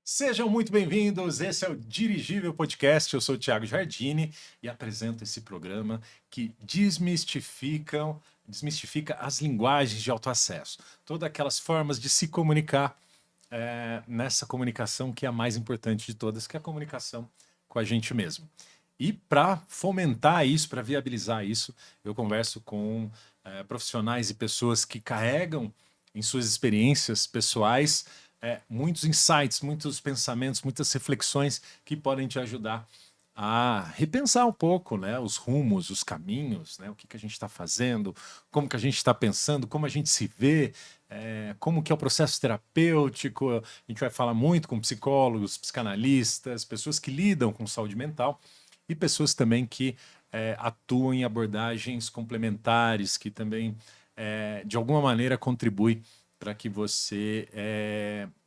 Sejam muito bem-vindos, esse é o Dirigível Podcast, eu sou o Thiago Giardini e apresento esse programa que desmistifica as linguagens de autoacesso, todas aquelas formas de se comunicar nessa comunicação que é a mais importante de todas, que é a comunicação com a gente mesmo. E para fomentar isso, para viabilizar isso, eu converso com profissionais e pessoas que carregam em suas experiências pessoais muitos insights, muitos pensamentos, muitas reflexões que podem te ajudar a repensar um pouco, né, os rumos, os caminhos, né, o que a gente está fazendo, como que a gente está pensando, como a gente se vê, como que é o processo terapêutico. A gente vai falar muito com psicólogos, psicanalistas, pessoas que lidam com saúde mental e pessoas também que atuam em abordagens complementares, que também, de alguma maneira, contribuem para que você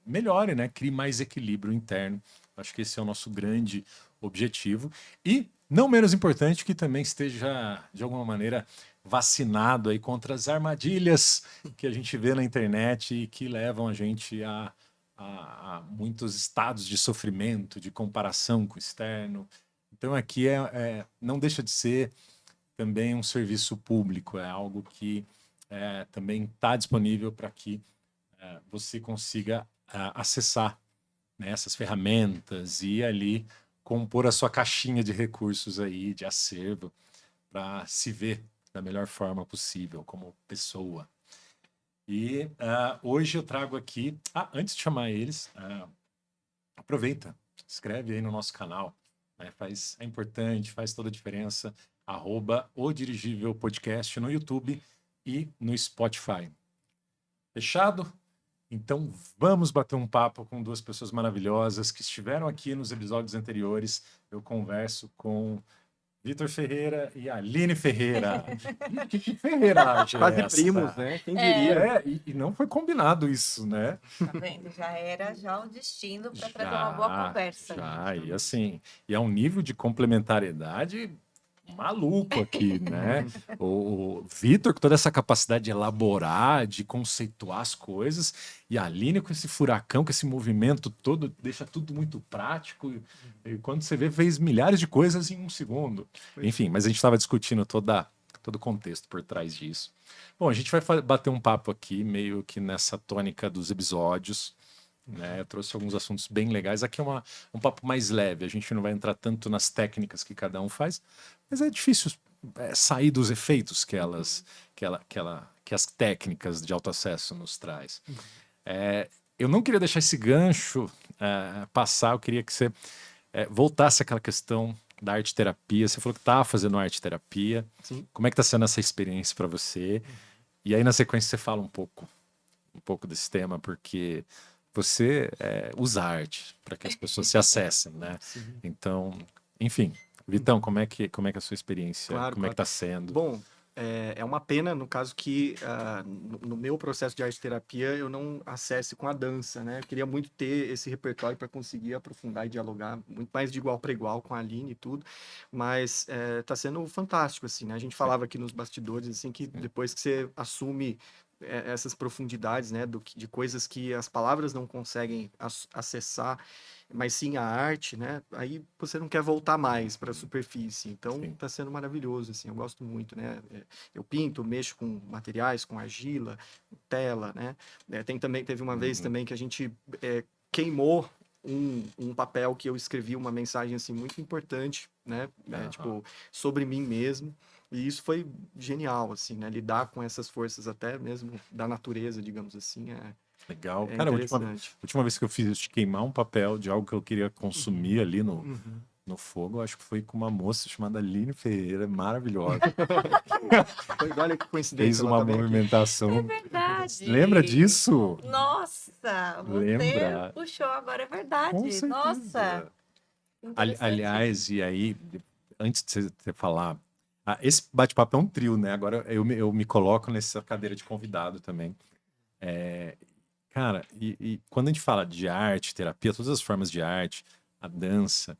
melhore, né? Crie mais equilíbrio interno. Acho que esse é o nosso grande objetivo. E, não menos importante, que também esteja, de alguma maneira, vacinado aí contra as armadilhas que a gente vê na internet e que levam a gente a muitos estados de sofrimento, de comparação com o externo. Então, aqui não deixa de ser também um serviço público, é algo que também está disponível para que você consiga acessar, né, essas ferramentas e ali compor a sua caixinha de recursos aí, de acervo, para se ver da melhor forma possível como pessoa. E hoje eu trago aqui, antes de chamar eles, aproveita, se inscreve aí no nosso canal, né, é importante, faz toda a diferença, @o Dirigível Podcast no YouTube e no Spotify. Fechado? Então vamos bater um papo com duas pessoas maravilhosas que estiveram aqui nos episódios anteriores. Eu converso com Vitor Ferreira e Aline Ferreira. Que ferreiragem Quase é essa? primos, né? Quem diria? E não foi combinado isso, né? Tá vendo? Já era já o destino para trazer uma boa conversa. Já, e assim, e é um nível de complementariedade maluco aqui, né? O Vitor com toda essa capacidade de elaborar, de conceituar as coisas, e a Aline com esse furacão, com esse movimento todo, deixa tudo muito prático. E quando você vê, fez milhares de coisas em um segundo. Enfim, mas a gente estava discutindo todo o contexto por trás disso. Bom, a gente vai bater um papo aqui, meio que nessa tônica dos episódios, né? Eu trouxe alguns assuntos bem legais. Aqui é um papo mais leve, a gente não vai entrar tanto nas técnicas que cada um faz, mas é difícil sair dos efeitos que as técnicas de autoacesso nos traz. Eu não queria deixar esse gancho passar, eu queria que você voltasse àquela questão da arte terapia. Você falou que estava fazendo arte terapia. Sim. Como é que está sendo essa experiência para você? E aí, na sequência, você fala um pouco desse tema, porque você usa arte para que as pessoas se acessem, né? Sim. Então, enfim, Vitão, como é que é a sua experiência? Claro, Como é que claro. está sendo? Bom, é uma pena, no caso, que no meu processo de arte terapia eu não acesse com a dança, né? Eu queria muito ter esse repertório para conseguir aprofundar e dialogar muito mais de igual para igual com a Aline e tudo, mas tá sendo fantástico, assim, né? A gente falava aqui nos bastidores, assim, que depois que você assume essas profundidades, né, de coisas que as palavras não conseguem acessar, mas sim a arte, né, aí você não quer voltar mais para a superfície, então Sim. está sendo maravilhoso, assim, eu gosto muito, né, eu pinto, mexo com materiais, com argila, tela, né, teve uma vez também que a gente queimou um papel que eu escrevi uma mensagem, assim, muito importante, né, tipo, sobre mim mesmo. E isso foi genial, assim, né? Lidar com essas forças até mesmo da natureza, digamos assim, Legal. é Cara, a interessante. última vez que eu fiz isso de queimar um papel de algo que eu queria consumir ali Uhum. no fogo, acho que foi com uma moça chamada Aline Ferreira, maravilhosa. Olha que coincidência, Fez ela uma tá bem aqui. movimentação. Verdade. Lembra disso? Nossa, você Lembra? puxou agora, é Com verdade. certeza. Nossa, interessante. Aliás, e aí, antes de você falar, esse bate-papo é um trio, né? Agora eu me coloco nessa cadeira de convidado também. Cara, e quando a gente fala de arte, terapia, todas as formas de arte, a dança,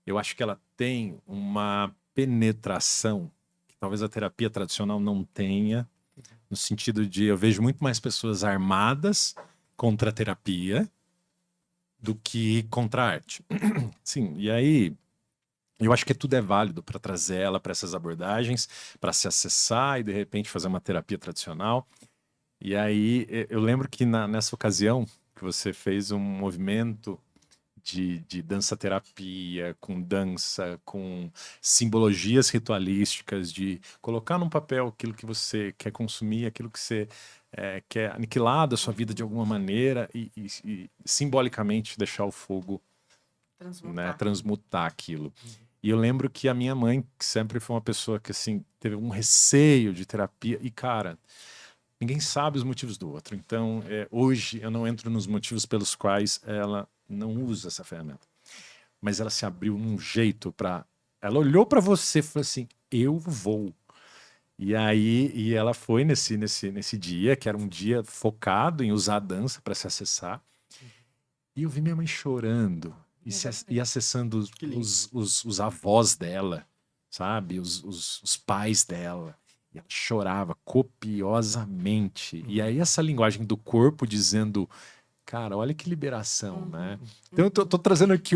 eu acho que ela tem uma penetração que talvez a terapia tradicional não tenha, no sentido de eu vejo muito mais pessoas armadas contra a terapia do que contra a arte. Sim, e aí eu acho que tudo é válido para trazer ela para essas abordagens, para se acessar e de repente fazer uma terapia tradicional. E aí eu lembro que nessa ocasião que você fez um movimento de dança-terapia, com dança, com simbologias ritualísticas, de colocar num papel aquilo que você quer consumir, aquilo que você quer aniquilar da sua vida de alguma maneira e simbolicamente deixar o fogo, né, Transmutar. transmutar aquilo. E eu lembro que a minha mãe, que sempre foi uma pessoa que assim teve um receio de terapia, e cara, ninguém sabe os motivos do outro. Então, hoje eu não entro nos motivos pelos quais ela não usa essa ferramenta. Mas ela se abriu num jeito para. Ela olhou para você e falou assim: eu vou. E aí, e ela foi nesse dia, que era um dia focado em usar a dança para se acessar. E eu vi minha mãe chorando e acessando Que lindo. os avós dela, sabe? Os pais dela. E ela chorava copiosamente. E aí, essa linguagem do corpo dizendo, cara, olha que liberação, né? Então, eu tô trazendo aqui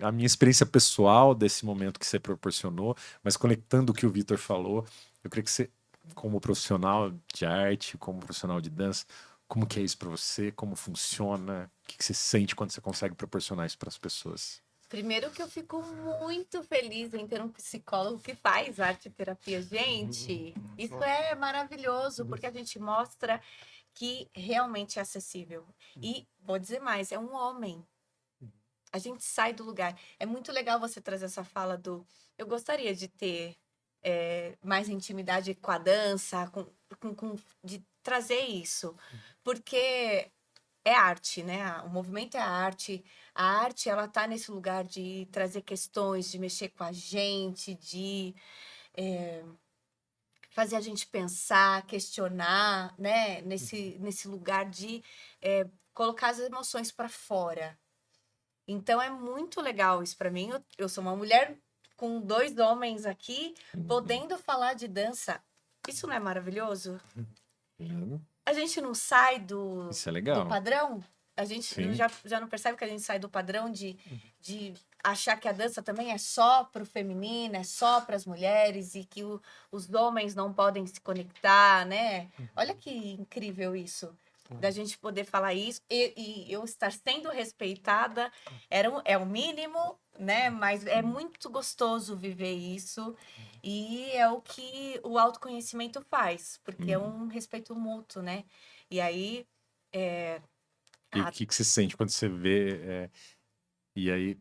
a minha experiência pessoal desse momento que você proporcionou, mas conectando o que o Vitor falou, eu queria que você, como profissional de arte, como profissional de dança, como que é isso para você? Como funciona? O que você sente quando você consegue proporcionar isso para as pessoas? Primeiro que eu fico muito feliz em ter um psicólogo que faz arte e terapia. Gente, isso é maravilhoso, porque a gente mostra que realmente é acessível. E vou dizer mais, é um homem. A gente sai do lugar. É muito legal você trazer essa fala do eu gostaria de ter mais intimidade com a dança, de trazer isso. Porque é arte, né? O movimento é a arte. A arte, ela tá nesse lugar de trazer questões, de mexer com a gente, de fazer a gente pensar, questionar, né? Nesse lugar de colocar as emoções para fora. Então é muito legal isso para mim. Eu sou uma mulher com 2 homens aqui, podendo falar de dança. Isso não é maravilhoso? Uhum. A gente não sai do, Isso é do legal. padrão? A gente Sim. já não percebe que a gente sai do padrão de achar que a dança também é só para o feminino, é só para as mulheres e que os homens não podem se conectar, né? Olha que incrível isso. Da gente poder falar isso e eu estar sendo respeitada é o mínimo, né? Mas é muito gostoso viver isso. E é o que o autoconhecimento faz, porque é um respeito mútuo, né? E aí. E o Ah, que você sente quando você vê? E aí,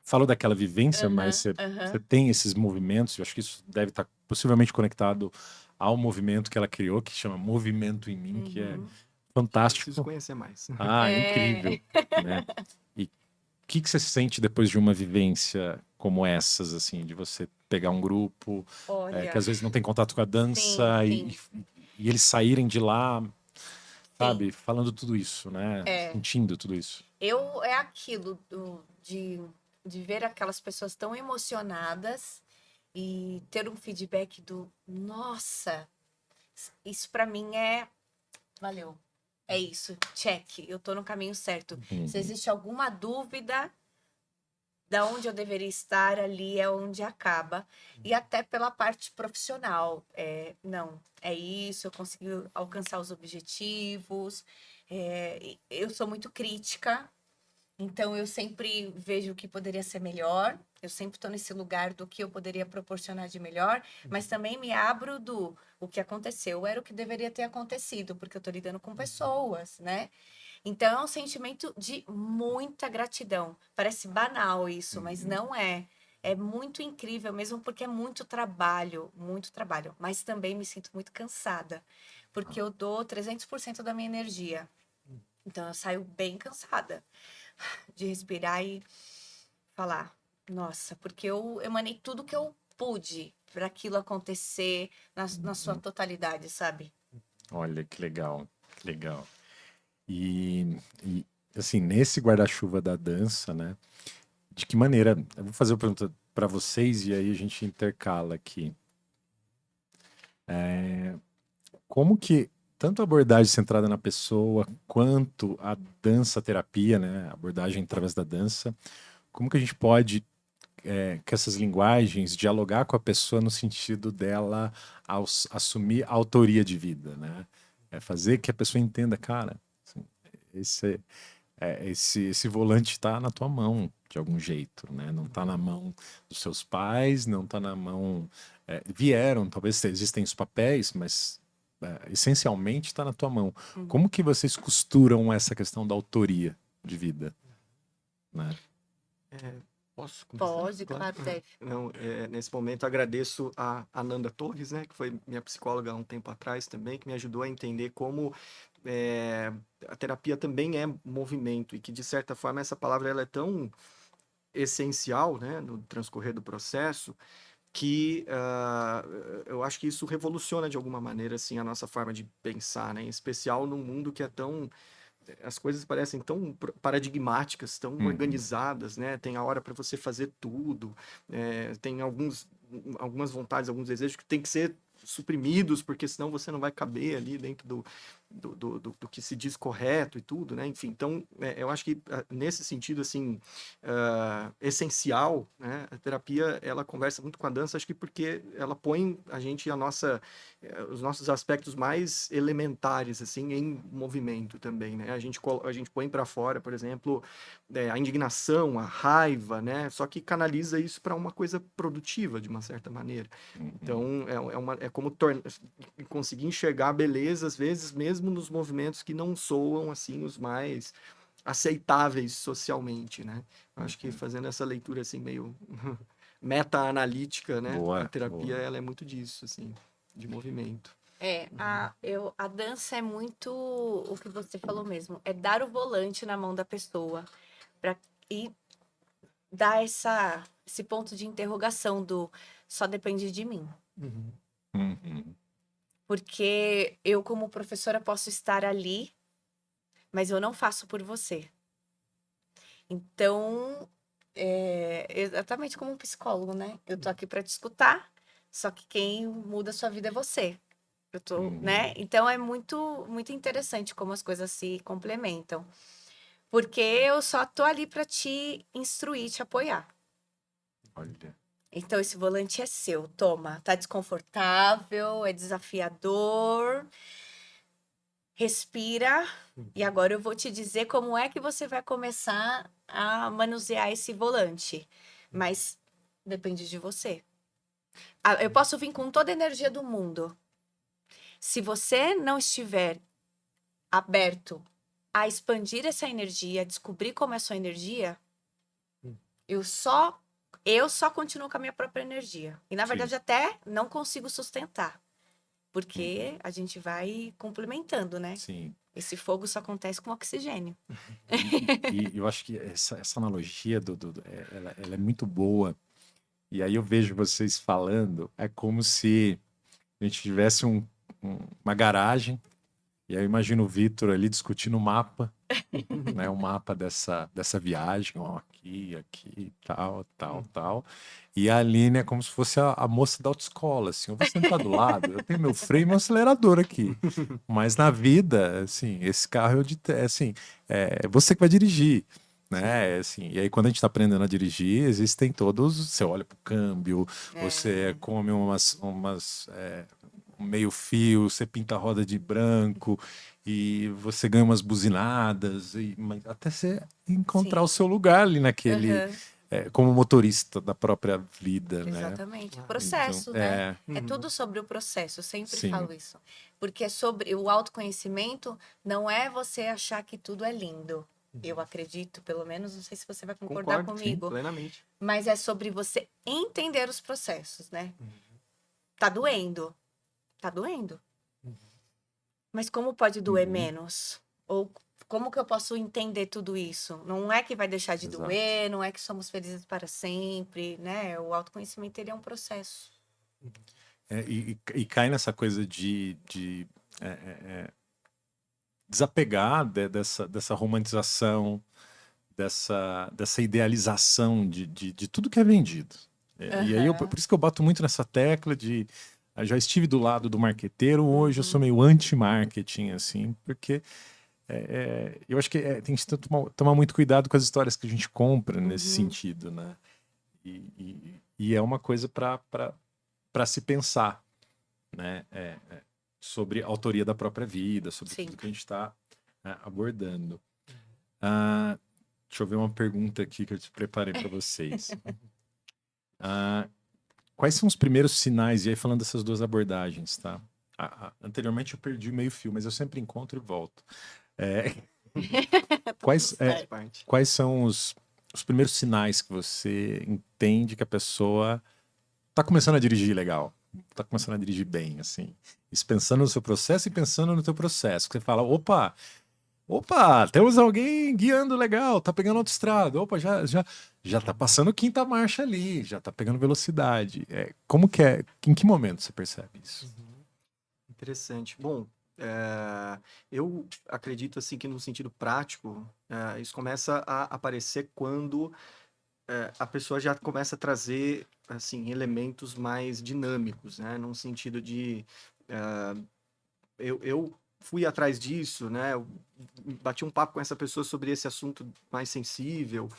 falou daquela vivência, mas aham, você aham. tem esses movimentos, eu acho que isso deve estar possivelmente conectado ao movimento que ela criou, que chama Movimento em Mim, que é Uhum. Preciso fantástico. conhecer mais. Ah, É, incrível, né? E o que você sente depois de uma vivência como essas, assim, de você pegar um grupo que olha, às vezes não tem contato com a sim, dança sim, e eles saírem de lá, sim. sabe, falando tudo isso, né? É, Sentindo tudo isso. é aquilo de ver aquelas pessoas tão emocionadas e ter um feedback do, nossa, isso pra mim valeu. É isso, check, eu tô no caminho certo. Se Uhum. existe alguma dúvida, da onde eu deveria estar, ali é onde acaba. E até pela parte profissional. Não, é isso, eu consegui alcançar os objetivos. Eu sou muito crítica, então eu sempre vejo o que poderia ser melhor. Eu sempre estou nesse lugar do que eu poderia proporcionar de melhor, mas também me abro do o que aconteceu era o que deveria ter acontecido, porque eu estou lidando com pessoas, né? Então é um sentimento de muita gratidão. Parece banal isso, mas Uhum. não é. É muito incrível mesmo porque é muito trabalho, muito trabalho. Mas também me sinto muito cansada, porque eu dou 300% da minha energia. Então eu saio bem cansada de respirar e falar, nossa, porque eu emanei tudo que eu pude para aquilo acontecer na sua Uhum. totalidade, sabe? Olha que legal, que legal. E, assim, nesse guarda-chuva da dança, né? De que maneira? Eu vou fazer uma pergunta para vocês e aí a gente intercala aqui. Como que tanto a abordagem centrada na pessoa, quanto a dança-terapia, né? A abordagem através da dança. Como que a gente pode, com essas linguagens, dialogar com a pessoa no sentido dela assumir a autoria de vida, né? É fazer que a pessoa entenda, cara, assim, esse, esse volante está na tua mão, de algum jeito, né? Não está na mão dos seus pais, não está na mão... vieram, talvez existem os papéis, mas essencialmente está na tua mão. Como que vocês costuram essa questão da autoria de vida, né? Posso começar? Pode, claro, deve. Não, nesse momento agradeço a Ananda Torres, né, que foi minha psicóloga há um tempo atrás também, que me ajudou a entender como a terapia também é movimento e que, de certa forma, essa palavra ela é tão essencial, né, no transcorrer do processo, que eu acho que isso revoluciona de alguma maneira assim a nossa forma de pensar, né? Em especial num mundo que é tão as coisas parecem tão paradigmáticas, tão organizadas, né? Tem a hora para você fazer tudo, tem algumas vontades, alguns desejos que tem que ser suprimidos, porque senão você não vai caber ali dentro do que se diz correto e tudo, né? Enfim, então, eu acho que nesse sentido, assim, essencial, né? A terapia, ela conversa muito com a dança, acho que porque ela põe a gente, os nossos aspectos mais elementares, assim, em movimento também, né? A gente põe para fora, por exemplo, a indignação, a raiva, né? Só que canaliza isso para uma coisa produtiva, de uma certa maneira. Então, é como conseguir enxergar a beleza, às vezes, mesmo nos movimentos que não soam, assim, os mais aceitáveis socialmente, né? Acho que fazendo essa leitura, assim, meio meta-analítica, né? Boa, A terapia, boa. ela é muito disso, assim, de movimento. A dança é muito o que você falou mesmo, é dar o volante na mão da pessoa e dar esse ponto de interrogação do só depende de mim. Porque eu, como professora, posso estar ali, mas eu não faço por você. Então, exatamente como um psicólogo, né? Eu tô aqui para te escutar, só que quem muda a sua vida é você. Eu tô, né? Então é muito, muito interessante como as coisas se complementam. Porque eu só tô ali para te instruir, te apoiar. Olha. Então esse volante é seu, toma. Tá desconfortável, é desafiador. Respira. E agora eu vou te dizer como é que você vai começar a manusear esse volante. Mas depende de você. Eu posso vir com toda a energia do mundo. Se você não estiver aberto a expandir essa energia, a descobrir como é a sua energia, eu só continuo com a minha própria energia. E, na verdade, até não consigo sustentar. Porque a gente vai complementando, né? Sim. Esse fogo só acontece com oxigênio. E eu acho que essa analogia ela é muito boa. E aí eu vejo vocês falando, é como se a gente tivesse uma garagem, e aí eu imagino o Vitor ali discutindo o mapa, né? O mapa dessa viagem, ó, aqui, tal. E a Aline é como se fosse a moça da autoescola, assim, eu vou sentar do lado, eu tenho meu freio e meu acelerador aqui. Mas na vida, assim, esse carro assim, é você que vai dirigir. Né? Assim, e aí, quando a gente está aprendendo a dirigir, existem todos. Você olha para o câmbio, você come um meio fio, você pinta a roda de branco e você ganha umas buzinadas, mas até você encontrar o seu lugar ali naquele. Como motorista da própria vida, né? Exatamente. O processo, Então, né? É tudo sobre o processo, eu sempre Sim. falo isso. Porque é sobre o autoconhecimento, não é você achar que tudo é lindo. Eu acredito, pelo menos, não sei se você vai concordar Concordo, comigo. sim, plenamente. Mas é sobre você entender os processos, né? Tá doendo. Tá doendo. Mas como pode doer menos? Ou como que eu posso entender tudo isso? Não é que vai deixar de Exato. doer, não é que somos felizes para sempre, né? O autoconhecimento, ele é um processo. E cai nessa coisa de desapegar dessa romantização, dessa idealização de tudo que é vendido. E aí, por isso que eu bato muito nessa tecla de Eu já estive do lado do marqueteiro, hoje eu sou meio anti-marketing, assim, porque eu acho que tem que tomar muito cuidado com as histórias que a gente compra nesse sentido, né? E é uma coisa para se pensar, né? Sobre a autoria da própria vida, sobre Sim. tudo que a gente está abordando. Ah, deixa eu ver uma pergunta aqui que eu te preparei para vocês. Quais são os primeiros sinais? E aí, falando dessas duas abordagens, tá? Anteriormente eu perdi meio fio, mas eu sempre encontro e volto. Quais, Faz parte. quais são os primeiros sinais que você entende que a pessoa tá começando a dirigir legal? Tá começando a dirigir bem, assim. Isso pensando no seu processo e pensando no teu processo. Que você fala, opa, temos alguém guiando legal, tá pegando autoestrada. Opa, já tá passando quinta marcha ali, já tá pegando velocidade. Como que é? Em que momento você percebe isso? Interessante. Bom, eu acredito assim que no sentido prático, isso começa a aparecer quando a pessoa já começa a trazer assim elementos mais dinâmicos, né? Num sentido de eu fui atrás disso, né? Eu bati um papo com essa pessoa sobre esse assunto mais sensível.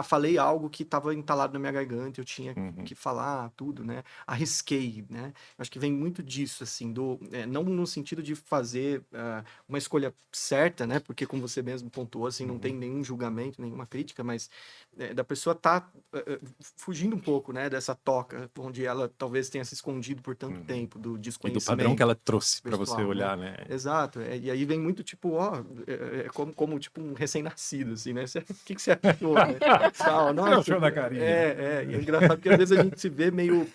Falei algo que estava entalado na minha garganta, eu tinha que falar tudo, né? Arrisquei, né? Acho que vem muito disso, assim, não no sentido de fazer uma escolha certa, né? Porque, como você mesmo pontuou, assim, não tem nenhum julgamento, nenhuma crítica, mas da pessoa tá fugindo um pouco, né? Dessa toca, onde ela talvez tenha se escondido por tanto tempo, do E desconhecimento. do padrão que ela trouxe para pessoal, você olhar, né? Exato. E aí vem muito tipo, como tipo um recém-nascido, assim, né? O que você achou, né? Tal, nossa, Achou da carinha. E é engraçado porque às vezes a gente se vê meio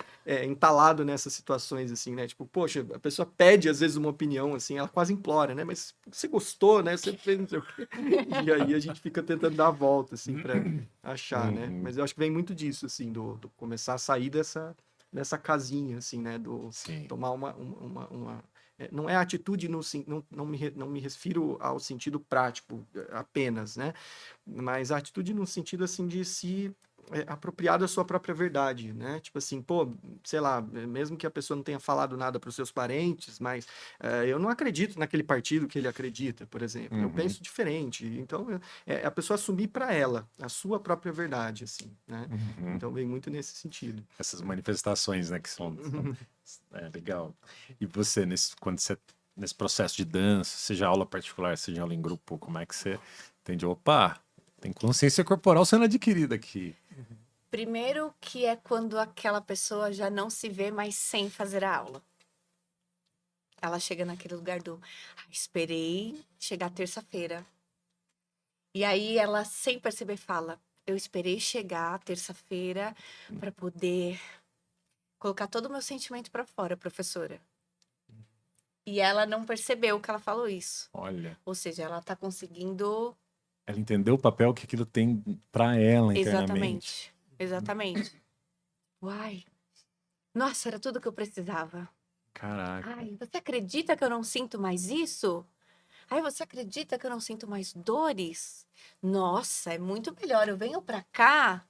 entalado nessas situações, assim, né? Tipo, poxa, a pessoa pede às vezes uma opinião, assim, ela quase implora, né? Mas você gostou, né? Você fez não sei o quê. E aí a gente fica tentando dar a volta, assim, pra achar, né? Mas eu acho que vem muito disso, assim, do começar a sair dessa casinha, assim, né? Sim. Tomar uma não é atitude, não me refiro ao sentido prático apenas, né? Mas a atitude no sentido, assim, de se apropriar da sua própria verdade, né? Tipo assim, pô, sei lá, mesmo que a pessoa não tenha falado nada para os seus parentes, mas eu não acredito naquele partido que ele acredita, por exemplo. Eu penso diferente. Então, a pessoa assumir para ela a sua própria verdade, assim, né? Então, vem muito nesse sentido. Essas manifestações, né, que são legal. E você, nesse processo de dança, seja aula particular, seja aula em grupo, como é que você entende? Opa, tem consciência corporal sendo adquirida aqui. Primeiro que é quando aquela pessoa já não se vê mais sem fazer a aula. Ela chega naquele lugar esperei chegar terça-feira. E aí ela, sem perceber, fala: eu esperei chegar terça-feira para poder colocar todo o meu sentimento para fora, professora. E ela não percebeu que ela falou isso. Olha. Ou seja, ela tá conseguindo. Ela entendeu o papel que aquilo tem para ela internamente. Exatamente. Uai. Nossa, era tudo que eu precisava. Caraca. Ai, você acredita que eu não sinto mais isso? Ai, você acredita que eu não sinto mais dores? Nossa, é muito melhor. Eu venho pra cá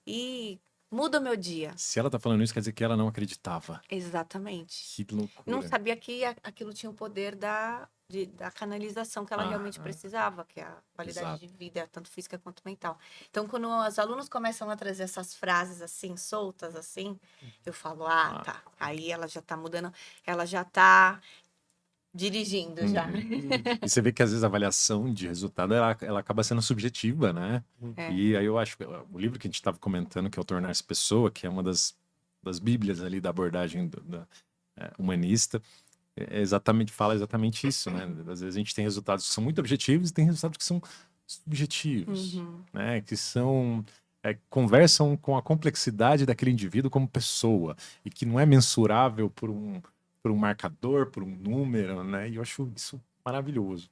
e muda o meu dia. Se ela tá falando isso, quer dizer que ela não acreditava. Exatamente. Que loucura. Não sabia que aquilo tinha o poder da canalização que ela realmente precisava, que é a qualidade de vida, tanto física quanto mental. Então, quando os alunos começam a trazer essas frases assim, soltas assim, eu falo, tá. Aí ela já tá mudando, ela já tá dirigindo já. E você vê que às vezes a avaliação de resultado ela acaba sendo subjetiva, né? E aí eu acho que o livro que a gente estava comentando, que é o Tornar-se Pessoa, que é uma das bíblias ali da abordagem humanista, fala exatamente isso, né? Às vezes a gente tem resultados que são muito objetivos e tem resultados que são subjetivos, né? Que são conversam com a complexidade daquele indivíduo como pessoa e que não é mensurável por um marcador, por um número, né? E eu acho isso maravilhoso.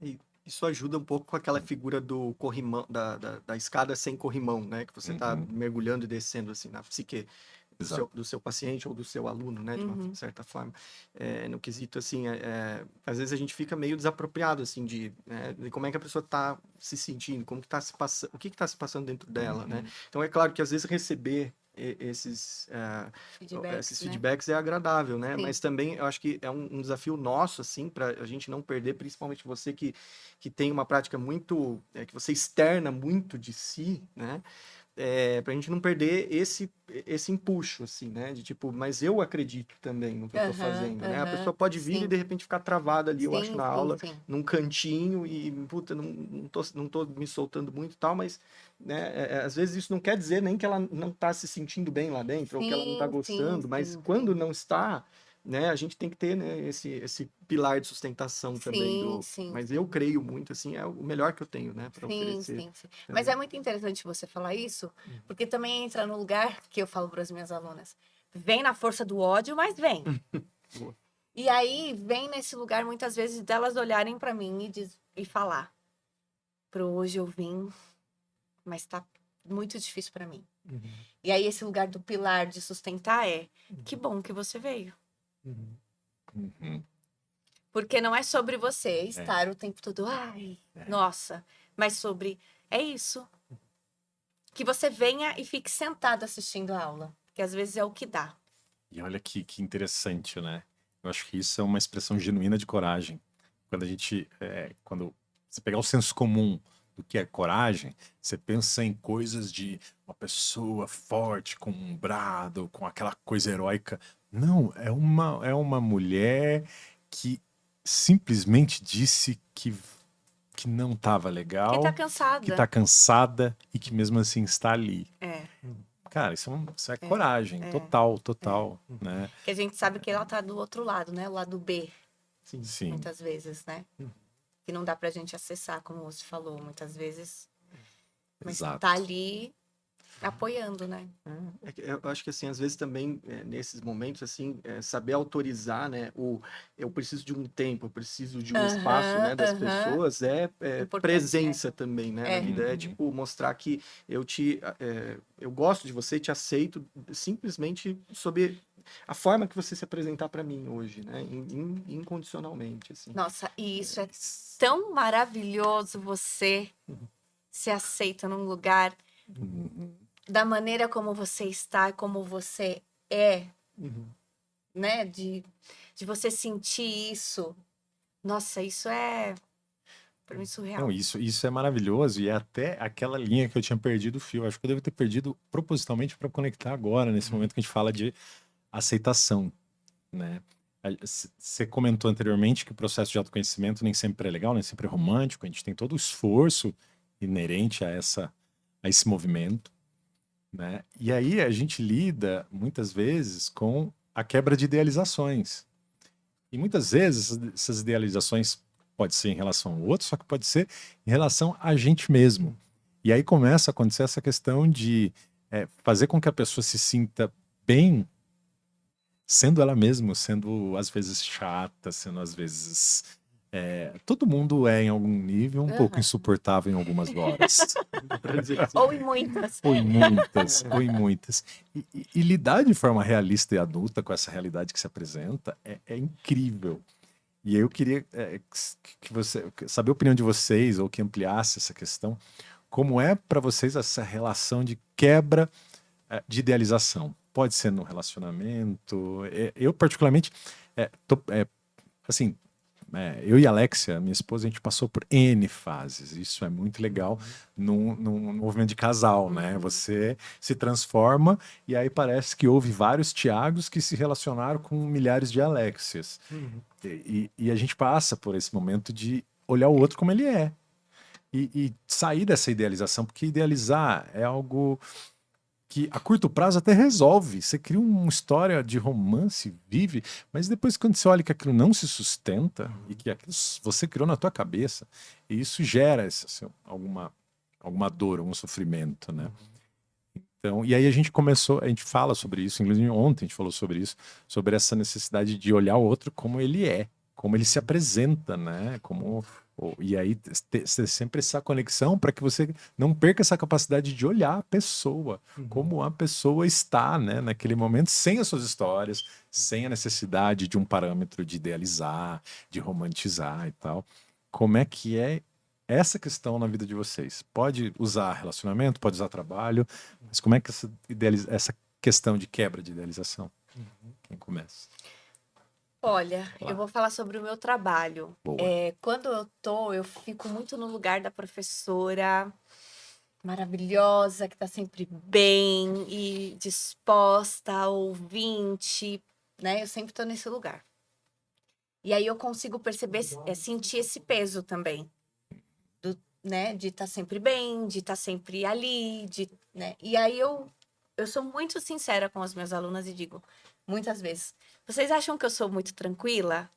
E isso ajuda um pouco com aquela figura do corrimão, da escada sem corrimão, né? Que você está mergulhando e descendo assim na psique do seu paciente ou do seu aluno, né? De uma certa forma. No quesito, assim, às vezes a gente fica meio desapropriado, assim, de como é que a pessoa está se sentindo, como que tá se passando, o que está se passando dentro dela, né? Então, é claro que às vezes receber esses Feedbacks, né? feedbacks é agradável, né? Sim. Mas também eu acho que é um desafio nosso, assim, para a gente não perder, principalmente você que tem uma prática muito, que você externa muito de si, né? Pra gente não perder esse empuxo, assim, né? De tipo, mas eu acredito também no que eu tô fazendo, né? A pessoa pode vir e Sim. de repente ficar travada ali, eu acho, Sim, na sim, aula, sim. num cantinho e, puta, não tô me soltando muito e tal, mas, né, às vezes isso não quer dizer nem que ela não tá se sentindo bem lá dentro, ou que ela não tá Sim, sim, gostando, mas sim, quando sim. não está, né, a gente tem que ter, né, esse pilar de sustentação também Sim, sim, mas eu sim. creio muito, assim, é o melhor que eu tenho, né, para Sim, oferecer sim, sim. Mas também. é muito interessante você falar isso, porque também entra no lugar que eu falo para as minhas alunas. Vem na força do ódio, mas vem. Boa. E aí vem nesse lugar muitas vezes delas olharem para mim e falar: "Pro hoje eu vim, mas tá muito difícil para mim". Uhum, E aí esse lugar do pilar de sustentar é: "Que bom que você veio". uhum. Uhum. Porque não é sobre você É. estar o tempo todo, ai, É. nossa, mas sobre é isso. Que você venha e fique sentado assistindo a aula, que às vezes é o que dá. E olha que interessante, né? Eu acho que isso é uma expressão genuína de coragem. Quando a gente, quando você pegar o senso comum do que é coragem, você pensa em coisas de uma pessoa forte, com um brado, com aquela coisa heróica. Não, é uma mulher que simplesmente disse que não estava Que tá legal, que está cansada. cansada e que mesmo assim está ali. É, Cara, isso é é, coragem, é, total, é. total, né? Que a gente sabe que ela tá do outro lado, né? O lado B, Sim. Sim, muitas vezes, né? Uhum. Que não dá pra gente acessar, como você falou, muitas vezes. Mas tá exato. ali apoiando, né? Eu acho que assim, às vezes também nesses momentos assim, saber autorizar, né, eu preciso de um tempo, eu preciso de um espaço, Aham, né, das aham. pessoas Importante, é. presença também, né, na É. vida, Uhum. tipo mostrar que eu gosto de você, te aceito simplesmente sob a forma que você se apresentar para mim hoje, né, incondicionalmente, assim. Nossa, e isso é tão maravilhoso você Uhum. se aceita num lugar Uhum. da maneira como você está, como você é, Uhum. né? De você sentir isso. Nossa, isso é para mim Não, surreal. isso é maravilhoso e é até aquela linha que eu tinha perdido o fio. Acho que eu devo ter perdido propositalmente para conectar agora, nesse momento que a gente fala de aceitação, né? Você comentou anteriormente que o processo de autoconhecimento nem sempre é legal, nem sempre é romântico. A gente tem todo o esforço inerente a esse movimento, né? E aí a gente lida muitas vezes com a quebra de idealizações. E muitas vezes essas idealizações pode ser em relação ao outro, só que pode ser em relação a gente mesmo. E aí começa a acontecer essa questão de fazer com que a pessoa se sinta bem sendo ela mesma, sendo às vezes chata, sendo às vezes. Todo mundo é em algum nível um pouco Aham. insuportável em algumas horas. Dá pra dizer que sim. Ou em muitas. Ou em muitas, ou em muitas. E lidar de forma realista e adulta com essa realidade que se apresenta é incrível. E aí eu queria que você saber a opinião de vocês ou que ampliasse essa questão. Como é para vocês essa relação de quebra de idealização? Pode ser no relacionamento. Eu particularmente assim, eu e a Alexia, minha esposa, a gente passou por N fases. Isso é muito legal num movimento de casal, né? Você se transforma e aí parece que houve vários Tiagos que se relacionaram com milhares de Alexias. Uhum. E a gente passa por esse momento de olhar o outro como ele é. E sair dessa idealização, porque idealizar é algo que a curto prazo até resolve. Você cria uma história de romance, vive, mas depois quando você olha que aquilo não se sustenta e que aquilo você criou na tua cabeça, e isso gera alguma dor, algum sofrimento, né? Então, e aí a gente fala sobre isso, inclusive ontem a gente falou sobre isso, sobre essa necessidade de olhar o outro como ele é, como ele se apresenta, né? E aí ter sempre essa conexão para que você não perca essa capacidade de olhar a pessoa, como a pessoa está, né, naquele momento, sem as suas histórias, sem a necessidade de um parâmetro de idealizar, de romantizar e tal. Como é que é essa questão na vida de vocês? Pode usar relacionamento, pode usar trabalho, mas como é que essa questão de quebra de idealização? Quem começa? Olha, Lá. eu vou falar sobre o meu trabalho. Boa. Quando eu fico muito no lugar da professora maravilhosa, que tá sempre bem e disposta, ouvinte, né? Eu sempre tô nesse lugar. E aí eu consigo perceber, sentir esse peso também, né? De estar sempre bem, de estar sempre ali, né? E aí eu sou muito sincera com as minhas alunas e digo, muitas vezes, vocês acham que eu sou muito tranquila?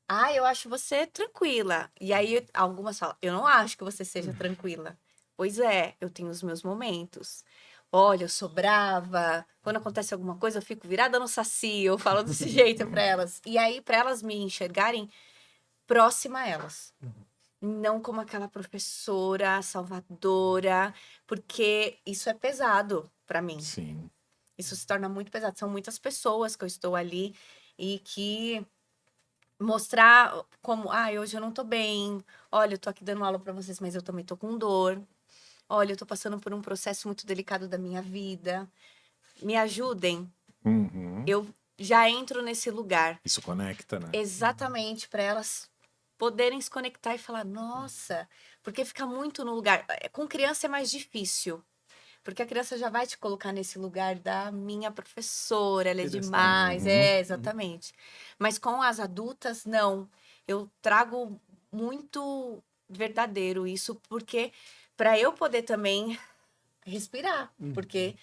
Ah, eu acho você tranquila. E aí algumas falam, eu não acho que você seja tranquila. Pois é, eu tenho os meus momentos. Olha, eu sou brava. Quando acontece alguma coisa, eu fico virada no saci. Eu falo desse jeito para elas. E aí, para elas me enxergarem próxima a elas. Não como aquela professora salvadora, porque isso é pesado para mim. Sim. Isso se torna muito pesado. São muitas pessoas que eu estou ali e que mostrar como, hoje eu não tô bem. Olha, eu tô aqui dando aula para vocês, mas eu também tô com dor. Olha, eu tô passando por um processo muito delicado da minha vida. Me ajudem. Uhum. Eu já entro nesse lugar. Isso conecta, né? Exatamente, para elas poderem se conectar e falar, nossa, porque fica muito no lugar. Com criança é mais difícil. Porque a criança já vai te colocar nesse lugar da minha professora, ela é demais. Uhum. Exatamente. Mas com as adultas, não. Eu trago muito verdadeiro isso, porque para eu poder também respirar. Porque,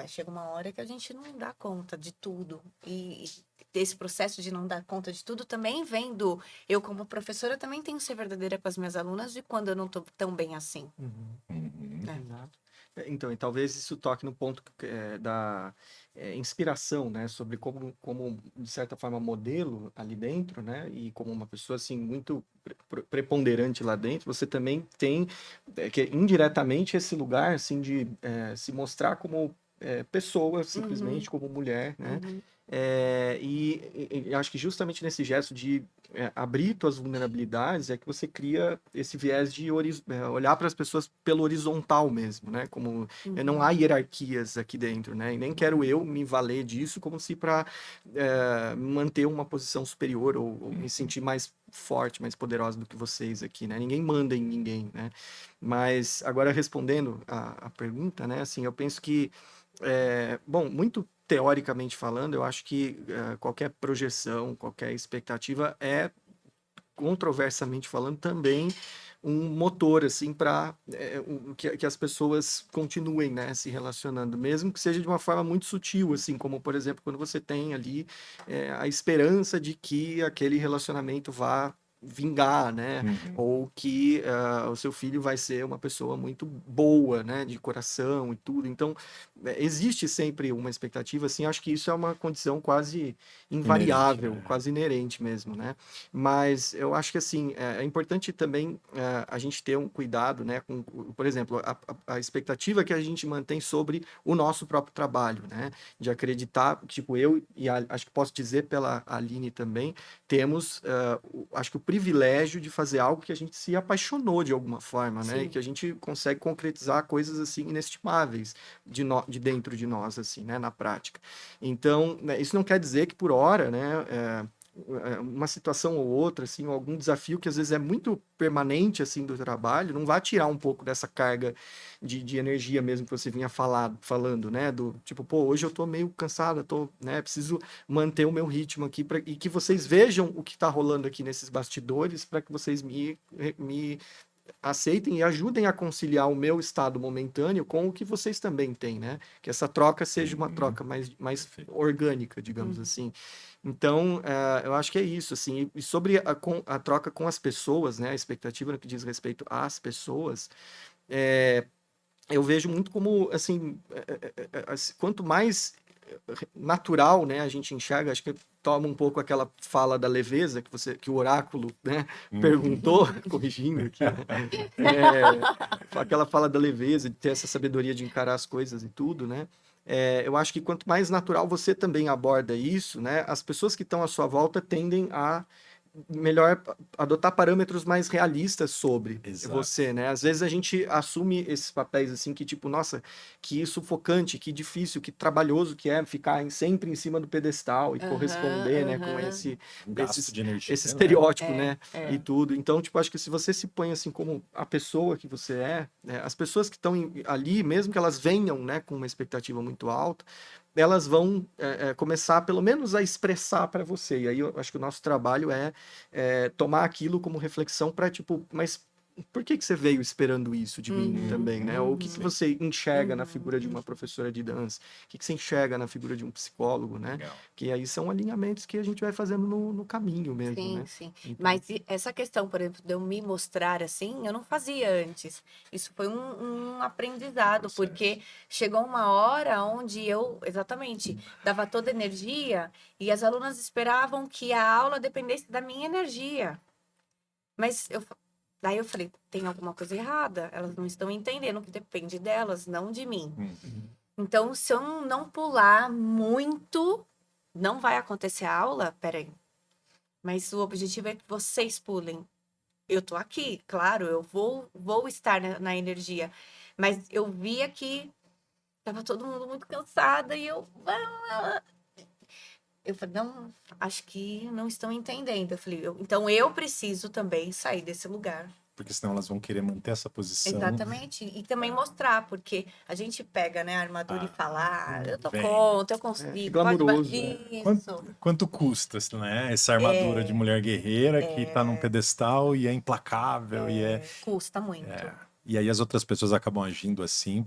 chega uma hora que a gente não dá conta de tudo. E desse processo de não dar conta de tudo também vem do... Eu, como professora, também tenho que ser verdadeira com as minhas alunas de quando eu não tô tão bem assim. Uhum. Exato. Então, e talvez isso toque no ponto da inspiração, né? Sobre como, de certa forma, modelo ali dentro, né? E como uma pessoa, assim, muito preponderante lá dentro, você também tem, que indiretamente, esse lugar, assim, de se mostrar como pessoa, simplesmente, como mulher, né? Uhum. E acho que justamente nesse gesto de abrir tuas vulnerabilidades é que você cria esse viés de olhar para as pessoas pelo horizontal mesmo, né? Como não há hierarquias aqui dentro, né? E nem quero eu me valer disso como se para manter uma posição superior ou me sentir mais forte, mais poderosa do que vocês aqui, né? Ninguém manda em ninguém, né? Mas agora respondendo a pergunta, né? Assim, eu penso que bom, muito teoricamente falando, eu acho que qualquer projeção, qualquer expectativa é, controversamente falando, também um motor, assim, para que as pessoas continuem, né, se relacionando, mesmo que seja de uma forma muito sutil, assim, como, por exemplo, quando você tem ali a esperança de que aquele relacionamento vá vingar, né? Uhum. Ou que o seu filho vai ser uma pessoa muito boa, né? De coração e tudo. Então, existe sempre uma expectativa, assim, acho que isso é uma condição quase invariável, Inerente, quase inerente mesmo, né? Mas eu acho que, assim, é importante também a gente ter um cuidado, né? Com, por exemplo, a expectativa que a gente mantém sobre o nosso próprio trabalho, né? De acreditar, tipo, eu e acho que posso dizer pela Aline também, temos, acho que o privilégio de fazer algo que a gente se apaixonou de alguma forma, né? Sim. E que a gente consegue concretizar coisas, assim, inestimáveis de dentro de nós, assim, né? Na prática. Então, né, isso não quer dizer que por hora, né? Uma situação ou outra, assim, ou algum desafio que às vezes é muito permanente, assim, do trabalho, não vai tirar um pouco dessa carga de energia mesmo que você vinha falando, né? Do tipo, pô, hoje eu tô meio cansada, né? Preciso manter o meu ritmo aqui e que vocês vejam o que tá rolando aqui nesses bastidores para que vocês me aceitem e ajudem a conciliar o meu estado momentâneo com o que vocês também têm, né? Que essa troca seja uma troca mais orgânica, digamos assim. Então, eu acho que é isso, assim. E sobre a troca com as pessoas, né? A expectativa no que diz respeito às pessoas, eu vejo muito como, assim, quanto mais natural, né, a gente enxerga, acho que toma um pouco aquela fala da leveza que o oráculo, né, perguntou, corrigindo aqui, né? Aquela fala da leveza, de ter essa sabedoria de encarar as coisas e tudo, né? Eu acho que quanto mais natural você também aborda isso, né, as pessoas que estão à sua volta tendem a melhor adotar parâmetros mais realistas sobre Exato. você, né? Às vezes a gente assume esses papéis assim que tipo, nossa, que sufocante, que difícil, que trabalhoso que é ficar sempre em cima do pedestal e corresponder, né, com Um gasto esse, de energia, esse né? estereótipo, né? É. E tudo. Então, tipo, acho que se você se põe assim como a pessoa que você é, né, as pessoas que estão ali, mesmo que elas venham, né, com uma expectativa muito alta, elas vão começar pelo menos a expressar para você. E aí eu acho que o nosso trabalho é tomar aquilo como reflexão para tipo, mas por que você veio esperando isso de mim também, né? Ou o que Sim. você enxerga na figura de uma professora de dança? O que você enxerga na figura de um psicólogo, né? Legal. Que aí são alinhamentos que a gente vai fazendo no caminho mesmo, Sim, né? sim. Então, Mas essa questão, por exemplo, de eu me mostrar assim, eu não fazia antes. Isso foi um aprendizado, Processo. porque chegou uma hora onde eu, exatamente, dava toda a energia e as alunas esperavam que a aula dependesse da minha energia. Mas daí eu falei, tem alguma coisa errada? Elas não estão entendendo que depende delas, não de mim. Então, se eu não pular muito, não vai acontecer a aula? Peraí. Mas o objetivo é que vocês pulem. Eu tô aqui, claro, eu vou estar na energia. Mas eu via que tava todo mundo muito cansada e eu falei, não, acho que não estão entendendo. Eu falei, então eu preciso também sair desse lugar. Porque senão elas vão querer manter essa posição. Exatamente. E também mostrar, porque a gente pega, né, a armadura e fala, eu tô vem. contra, eu é consigo, pode glamuroso, isso. Quanto custa, né? Essa armadura de mulher guerreira que tá num pedestal e é implacável e é. Custa muito. E aí as outras pessoas acabam agindo assim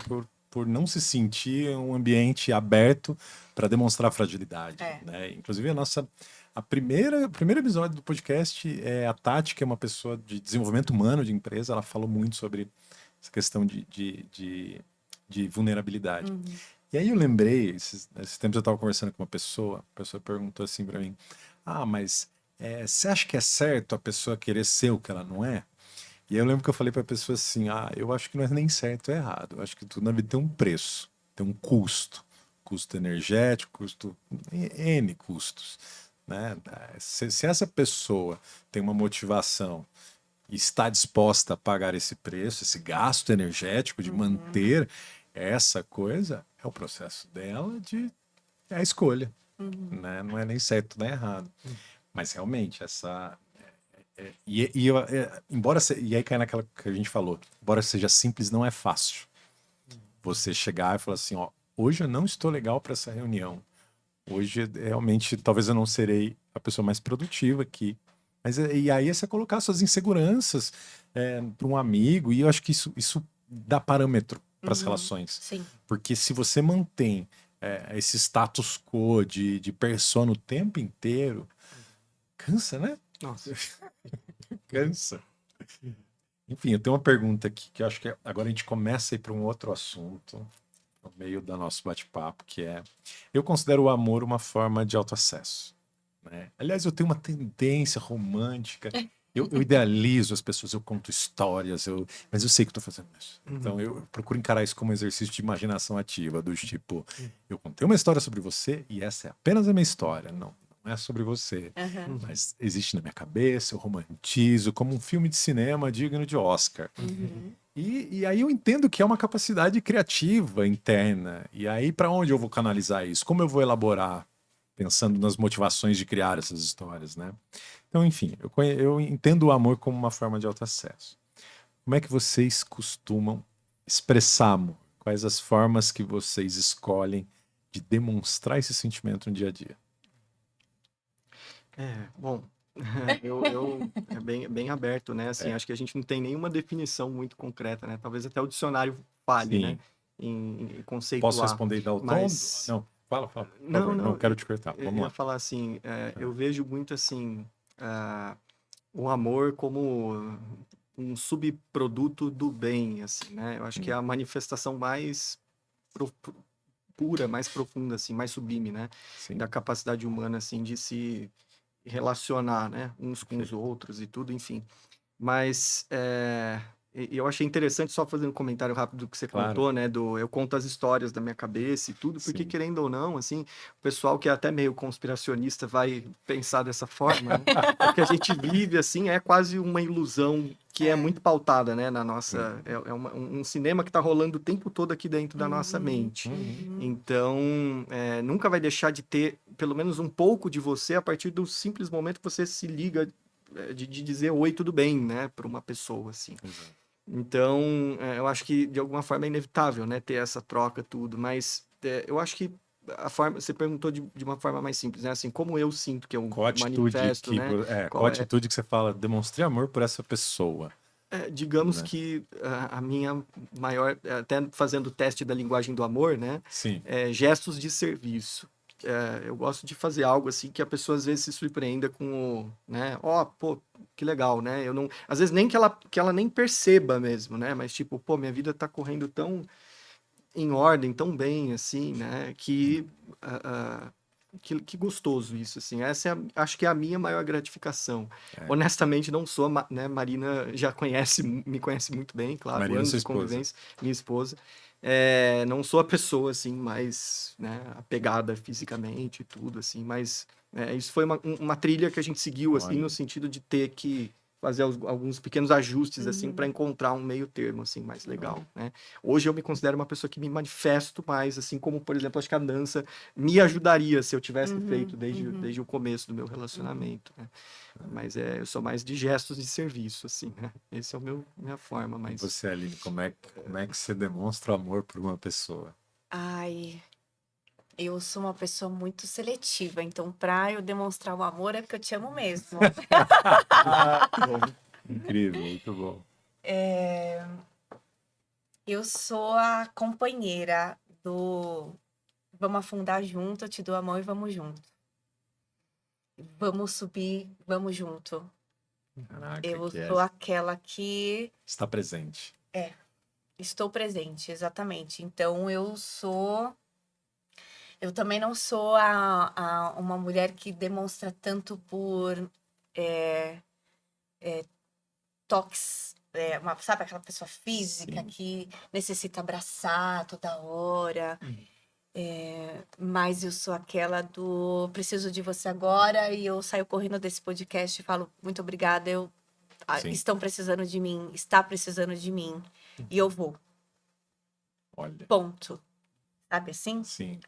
por não se sentir um ambiente aberto para demonstrar fragilidade, né? Inclusive o primeiro episódio do podcast é a Tati, que é uma pessoa de desenvolvimento humano de empresa, ela falou muito sobre essa questão de vulnerabilidade. E aí eu lembrei, esses tempos eu estava conversando com uma pessoa, a pessoa perguntou assim para mim, mas você acha que é certo a pessoa querer ser o que ela não é? E aí eu lembro que eu falei para a pessoa assim, eu acho que não é nem certo ou errado, eu acho que tudo na vida tem um preço, tem um custo energético, custo, N custos, né? Se essa pessoa tem uma motivação e está disposta a pagar esse preço, esse gasto energético de manter essa coisa, é o processo dela é a escolha, né? Não é nem certo nem errado. Mas realmente, e aí cai naquela que a gente falou, embora seja simples, não é fácil. Você chegar e falar assim, hoje eu não estou legal para essa reunião. Hoje, realmente, talvez eu não serei a pessoa mais produtiva aqui. Mas e aí é você colocar suas inseguranças para um amigo, e eu acho que isso dá parâmetro para as relações. Sim. Porque se você mantém esse status quo de persona o tempo inteiro, cansa, né? Nossa. Cansa. Enfim, eu tenho uma pergunta aqui que eu acho que agora a gente começa a ir para um outro assunto no meio do nosso bate-papo, que é: eu considero o amor uma forma de autoacesso, né? Aliás, eu tenho uma tendência romântica. Eu idealizo as pessoas, eu conto histórias, mas eu sei que estou fazendo isso. Então eu procuro encarar isso como um exercício de imaginação ativa, do tipo, eu contei uma história sobre você e essa é apenas a minha história, não é sobre você. Mas existe na minha cabeça, eu romantizo como um filme de cinema digno de Oscar. E aí eu entendo que é uma capacidade criativa interna. E aí para onde eu vou canalizar isso? Como eu vou elaborar? Pensando nas motivações de criar essas histórias, né? Então, enfim, eu entendo o amor como uma forma de autoacesso. Como é que vocês costumam expressar amor? Quais as formas que vocês escolhem de demonstrar esse sentimento no dia a dia? Bom, é bem aberto, né? Assim, acho que a gente não tem nenhuma definição muito concreta, né? Talvez até o dicionário falhe, né? Sim. Em conceituar. Posso responder e dar o tom? Mas... Não, fala, por Não, favor. não, Não quero te cortar. eu Vamos ia lá. falar assim, eu vejo muito assim, o amor como um subproduto do bem, assim, né? Eu acho que é a manifestação mais pro- pura, mais profunda, assim, mais sublime, né? Sim. Da capacidade humana, assim, de se relacionar, né? Uns com os outros e tudo, enfim. Mas E eu achei interessante, só fazendo um comentário rápido do que você Claro. contou, né? Eu conto as histórias da minha cabeça e tudo, porque Sim. querendo ou não, assim, o pessoal que é até meio conspiracionista vai pensar dessa forma, né? O que a gente vive, assim, é quase uma ilusão que é muito pautada, né? Na nossa... É um cinema que tá rolando o tempo todo aqui dentro da nossa mente. Então, nunca vai deixar de ter, pelo menos um pouco de você a partir do simples momento que você se liga de dizer oi, tudo bem, né? Para uma pessoa, assim. Exato. Então, eu acho que de alguma forma é inevitável, né, ter essa troca, tudo, mas eu acho que a forma, você perguntou de uma forma mais simples, né, assim, como eu sinto que eu Qual atitude manifesto, né, qual qual é, atitude que você fala, demonstrei amor por essa pessoa, digamos né? que a minha maior, até fazendo o teste da linguagem do amor, né, Sim, gestos de serviço. Eu gosto de fazer algo assim que a pessoa às vezes se surpreenda com o, né, ó, pô, que legal, né? Eu não, às vezes nem que ela nem perceba mesmo, né? Mas tipo, pô, minha vida tá correndo tão em ordem, tão bem assim, né? Que gostoso isso, assim. Essa acho que é a minha maior gratificação. é. Honestamente, não sou, né? Marina já me conhece muito bem, claro, Marina, anos sua de esposa. convivência, minha esposa. Não sou a pessoa, assim, mais, né, apegada fisicamente e tudo, assim, mas isso foi uma trilha que a gente seguiu, assim, Olha, no sentido de ter que fazer alguns pequenos ajustes, assim, para Uhum. encontrar um meio termo, assim, mais legal, olha. né? Hoje eu me considero uma pessoa que me manifesto mais, assim, como, por exemplo, acho que a dança me ajudaria se eu tivesse feito Uhum. desde o começo do meu relacionamento, né? Mas eu sou mais de gestos de serviço, assim, né? Esse é minha forma, E mas... você, Aline, como é que você demonstra o amor por uma pessoa? Ai, eu sou uma pessoa muito seletiva, então pra eu demonstrar o amor é porque eu te amo mesmo. Bom, Incrível, muito bom. Eu sou a companheira do vamos afundar junto, eu te dou a mão e vamos junto. Vamos subir, vamos junto. Caraca, Eu que é. sou aquela que Está presente. estou presente, exatamente. Então eu também não sou uma mulher que demonstra tanto por toques, sabe, aquela pessoa física Sim. que necessita abraçar toda hora. Mas eu sou aquela do preciso de você agora e eu saio correndo desse podcast e falo muito obrigada, Sim. estão precisando de mim, está precisando de mim e eu vou, Olha, ponto, sabe assim? sim.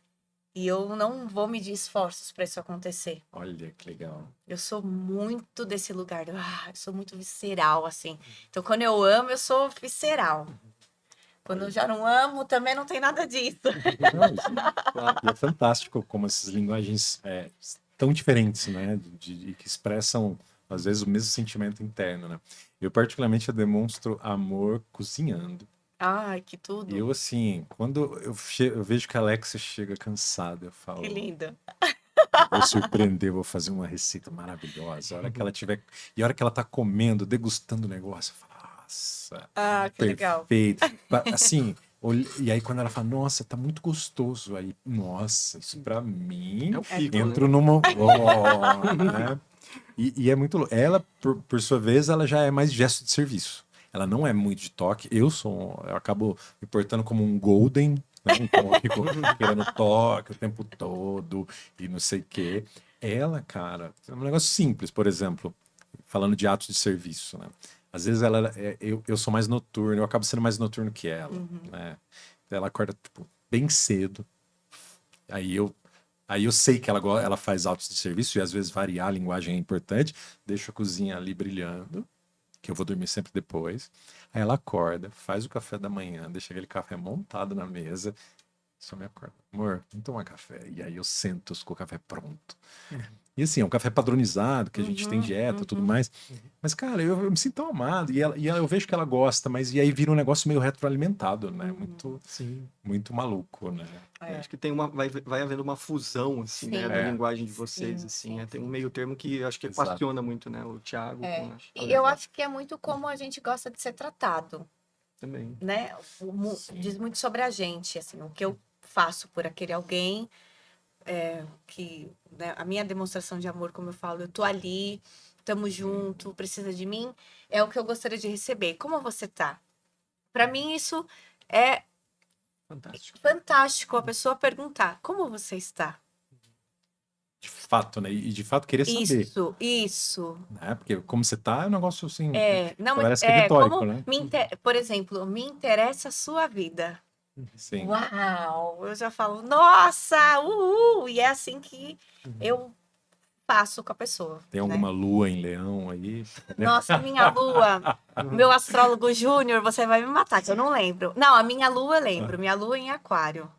E eu não vou medir esforços para isso acontecer. Olha que legal. Eu sou muito desse lugar, eu sou muito visceral assim. Então quando eu amo, eu sou visceral. Quando eu Olha. já não amo, também não tem nada disso. Não, e é fantástico como essas linguagens tão diferentes, né? E que expressam, às vezes, o mesmo sentimento interno, né? Eu, particularmente, eu demonstro amor cozinhando. Ai, que E tudo. eu, assim, quando eu vejo que a Alexa chega cansada, eu Que falo, lindo. vou surpreender, vou fazer uma receita maravilhosa. A hora que ela tiver. E a hora que ela tá comendo, degustando o negócio, eu falo, nossa, Ah, que legal. perfeito. Assim, e aí quando ela fala, nossa, tá muito gostoso. Aí, nossa, isso pra é mim, o pico, né? entro numa. Ó, né? E é muito. Ela, por sua vez, ela já é mais gesto de serviço. Ela não é muito de toque. Eu acabo me portando como um golden, né? Então eu fico querendo toque o tempo todo e não sei o quê. Ela, cara, é um negócio simples, por exemplo, falando de atos de serviço, né? Às vezes eu sou mais noturno, eu acabo sendo mais noturno que ela, né? Ela acorda, tipo, bem cedo. Aí eu Aí eu sei que ela faz autos de serviço e às vezes variar a linguagem é importante. Deixo a cozinha ali brilhando, que eu vou dormir sempre depois. Aí ela acorda, faz o café da manhã, deixa aquele café montado na mesa. Só me acorda. Amor, vamos tomar café. E aí eu sento com o café pronto. E assim, é um café padronizado, que a gente tem dieta e tudo mais. Mas, cara, eu me sinto tão amado. Eu vejo que ela gosta, mas e aí vira um negócio meio retroalimentado, né? Muito, Sim. muito maluco, né? Acho que tem vai havendo uma fusão, assim, né, da Sim, linguagem de sim, vocês, assim. sim, Tem um sim. meio termo que acho que Exato. equaciona muito, né, o Thiago com a E eu Alexa acho que é muito como a gente gosta de ser tratado, também. né? Diz Sim. muito sobre a gente, assim, o que eu faço por aquele alguém, que, né, a minha demonstração de amor, como eu falo, eu tô ali, tamo junto, precisa de mim, é o que eu gostaria de receber. Como você tá? Pra mim, isso é Fantástico. fantástico, a pessoa perguntar, como você está? De fato, né? E de fato querer saber, Isso. né? Porque como você tá é um negócio assim, Não, mas parece que é retórico, como né? por exemplo, me interessa a sua vida. Sim. Uau! Eu já falo, nossa, uhul! E é assim que eu faço com a pessoa, Tem né? alguma lua em Leão aí? Nossa, minha lua, meu astrólogo júnior, você vai me matar, que eu não lembro. Não, a minha lua eu lembro, minha lua em aquário.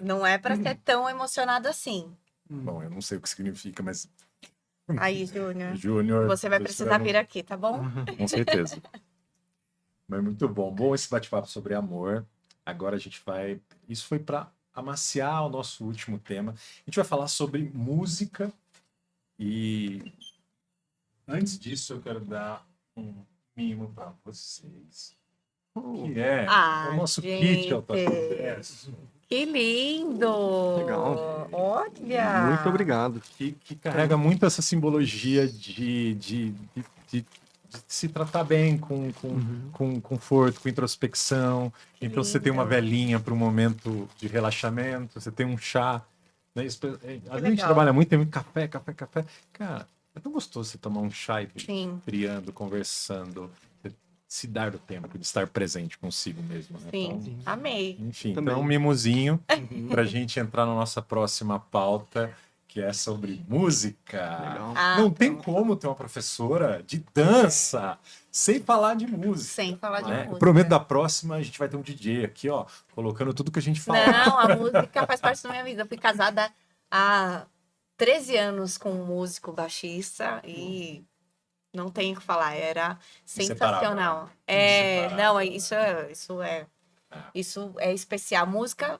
Não é pra ser tão emocionada assim. Bom, eu não sei o que significa, mas Aí, Júnior, Júnior, você vai se precisar estiver vir aqui, tá bom? com certeza. Mas muito bom. Bom esse bate-papo sobre amor. Agora a gente vai. Isso foi para amaciar o nosso último tema. A gente vai falar sobre música. E antes disso, eu quero dar um mimo para vocês. Que é o nosso kit Gente, autossucesso. que lindo! Legal. Olha! Muito obrigado. Que carrega muito essa simbologia de se tratar bem, com conforto, com introspecção. Que Então você tem uma lindo. velinha para um momento de relaxamento, você tem um chá. Né? Às vezes a gente legal. trabalha muito, tem muito café, café, café. Cara, é tão gostoso você tomar um chá e Sim. friando, conversando, se dar o tempo de estar presente consigo mesmo. Né? Sim, Então, amei. enfim, Também. então um mimosinho para a gente entrar na nossa próxima pauta, que é sobre música. Legal. Não tem pronto. como ter uma professora de dança sem falar de música. Sem falar de né? música. Eu prometo da próxima a gente vai ter um DJ aqui, ó, colocando tudo que a gente fala. Não, a música faz parte da minha vida. Eu fui casada há 13 anos com um músico baixista e não tenho o que falar, era sensacional. Não, isso é especial. Música,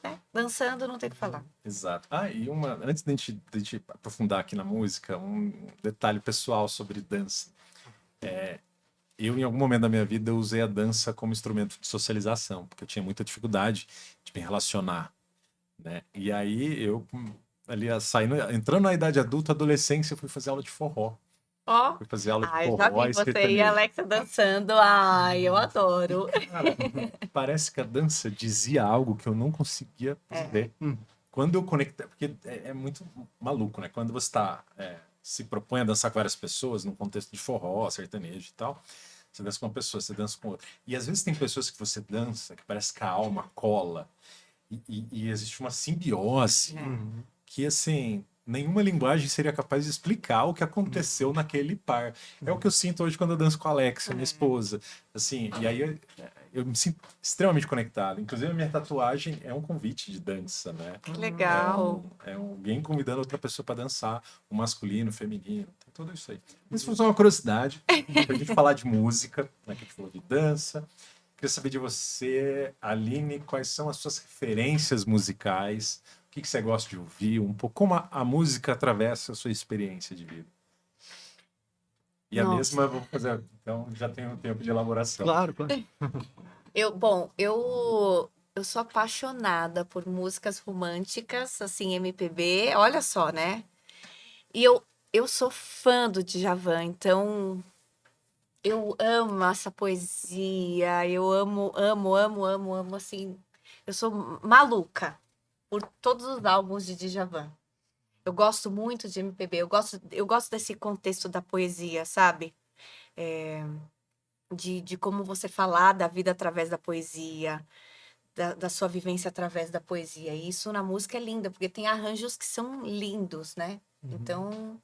né? Dançando, não tem o que falar. Exato. E antes de a gente aprofundar aqui na música, um detalhe pessoal sobre dança. Eu, em algum momento da minha vida, eu usei a dança como instrumento de socialização, porque eu tinha muita dificuldade de me relacionar, né? E aí eu, ali, entrando na idade adulta, adolescência, eu fui fazer aula de forró. Ó, Fui fazer aula de eu forró já vi e você e sertanejo. a Alexa dançando. Ai, eu adoro. Cara, parece que a dança dizia algo que eu não conseguia dizer. Quando eu conectei, porque é muito maluco, né? Quando você se propõe a dançar com várias pessoas, num contexto de forró, sertanejo e tal, você dança com uma pessoa, você dança com outra. E às vezes tem pessoas que você dança, que parece que a alma cola, e existe uma simbiose que, assim, nenhuma linguagem seria capaz de explicar o que aconteceu naquele par. É o que eu sinto hoje quando eu danço com a Alexa, minha esposa. Assim, e aí eu me sinto extremamente conectado. Inclusive, a minha tatuagem é um convite de dança, né? Que legal. É alguém convidando outra pessoa para dançar, o masculino, o feminino, tem tudo isso aí. Isso foi só uma curiosidade, pra gente falar de música, né, que a gente falou de dança. Queria saber de você, Aline, quais são as suas referências musicais, o que você gosta de ouvir, um pouco como a música atravessa a sua experiência de vida. E a Nossa. mesma, vou fazer, então já tenho um tempo de elaboração. Claro, claro. Eu sou apaixonada por músicas românticas, assim, MPB, olha só, né? E eu sou fã do Djavan, então eu amo essa poesia, eu amo, assim. Eu sou maluca por todos os álbuns de Djavan. Eu gosto muito de MPB, eu gosto desse contexto da poesia, sabe? De como você falar da vida através da poesia, da sua vivência através da poesia. E isso na música é lindo, porque tem arranjos que são lindos, né? Então,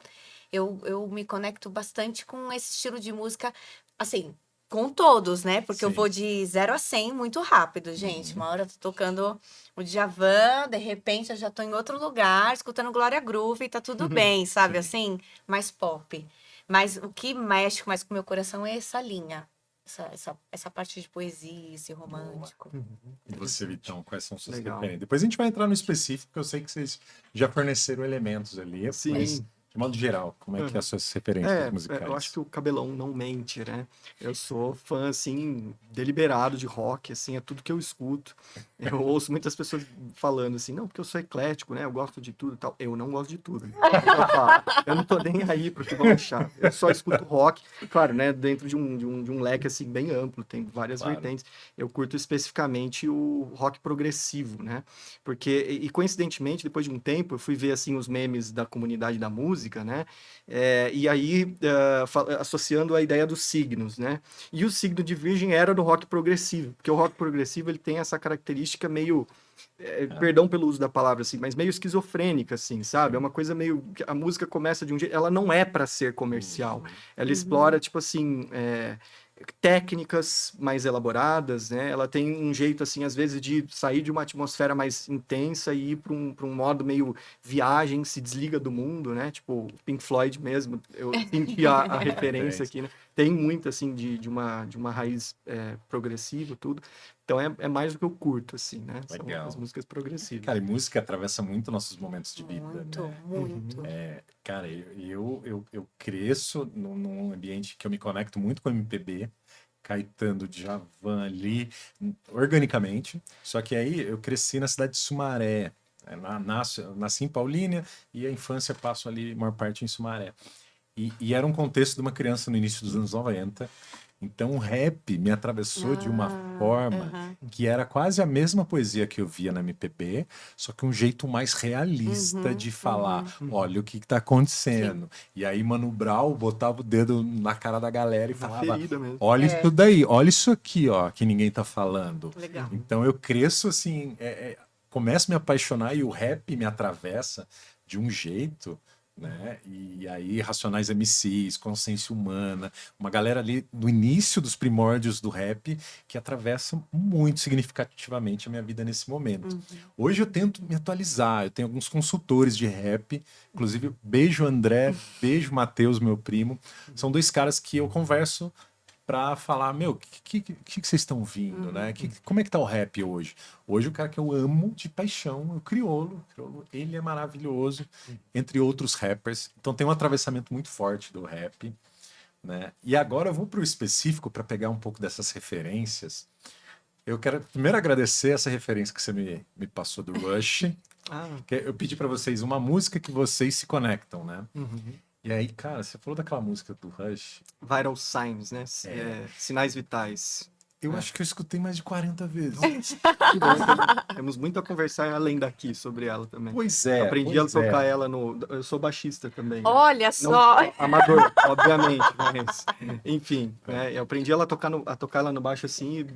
eu me conecto bastante com esse estilo de música, assim, com todos, né? Porque eu Sim. vou de 0 a 100 muito rápido, gente. Uma hora eu tô tocando o Djavan, de repente eu já tô em outro lugar, escutando Glória Groove e tá tudo bem, sabe? Sim. Assim, mais pop. Mas o que mexe mais com o meu coração é essa linha. Essa parte de poesia, esse romântico. E você, Vitão, quais são suas Legal. referências? Depois a gente vai entrar no específico, porque eu sei que vocês já forneceram elementos ali, Sim. mas De modo geral, como é que é as suas referências musicais? Eu acho que o Cabelão não mente, né? Eu sou fã, assim, deliberado de rock, assim, é tudo que eu escuto. Eu ouço muitas pessoas falando assim, não, porque eu sou eclético, né? Eu gosto de tudo e tal. Eu não gosto de tudo. Eu não tô nem aí pro que vão achar. Eu só escuto rock, claro, né? Dentro de um leque, assim, bem amplo, tem várias vertentes. Eu curto especificamente o rock progressivo, né? Porque, e coincidentemente, depois de um tempo, eu fui ver, assim, os memes da comunidade da música, né? E aí, associando a ideia dos signos, né? E o signo de Virgem era do rock progressivo, porque o rock progressivo ele tem essa característica meio, perdão pelo uso da palavra assim, mas meio esquizofrênica assim, sabe? É uma coisa meio a música começa de um jeito, ela não é para ser comercial. Ela explora tipo assim, técnicas mais elaboradas, né? Ela tem um jeito, assim, às vezes, de sair de uma atmosfera mais intensa e ir para um modo meio viagem, se desliga do mundo, né? Tipo, Pink Floyd mesmo, eu senti a referência aqui, né? Tem muito, assim, de uma raiz progressiva, tudo. Então, é mais o que eu curto, assim, né? São Legal. as músicas progressivas. Cara, e música atravessa muito nossos momentos de vida, Muito, né? muito. Cara, eu cresço num ambiente que eu me conecto muito com MPB, Caetano, Djavan ali, organicamente. Só que aí eu cresci na cidade de Sumaré. Nasci em Paulínia e a infância passo ali, maior parte em Sumaré. E era um contexto de uma criança no início dos anos 90. Então o rap me atravessou de uma forma que era quase a mesma poesia que eu via na MPB, só que um jeito mais realista de falar, olha o que está acontecendo. E aí Mano Brown botava o dedo na cara da galera e Na falava, ferida mesmo. olha isso daí, olha isso aqui, ó, que ninguém tá falando. Legal. Então eu cresço assim, começo a me apaixonar e o rap me atravessa de um jeito, né? E aí Racionais MCs, Consciência Humana, uma galera ali no início dos primórdios do rap que atravessa muito significativamente a minha vida nesse momento. Hoje eu tento me atualizar, eu tenho alguns consultores de rap, inclusive beijo André, beijo Matheus, meu primo, são dois caras que eu converso para falar, meu, o que vocês estão vindo, né? Como é que tá o rap hoje? Hoje o cara que eu amo de paixão é o Criolo. Ele é maravilhoso, entre outros rappers. Então tem um atravessamento muito forte do rap, né? E agora eu vou para o específico para pegar um pouco dessas referências. Eu quero primeiro agradecer essa referência que você me passou do Rush. Que eu pedi para vocês uma música que vocês se conectam, né? E aí, cara, você falou daquela música do Rush. Vital Signs, né? Sinais vitais. Eu acho que eu escutei mais de 40 vezes. Que bom, temos muito a conversar além daqui sobre ela também. Pois é. Aprendi a tocar ela no. Eu sou baixista também. Né? Olha Não só! amador, obviamente, mas. Enfim, né? Eu aprendi ela a tocar ela no baixo assim.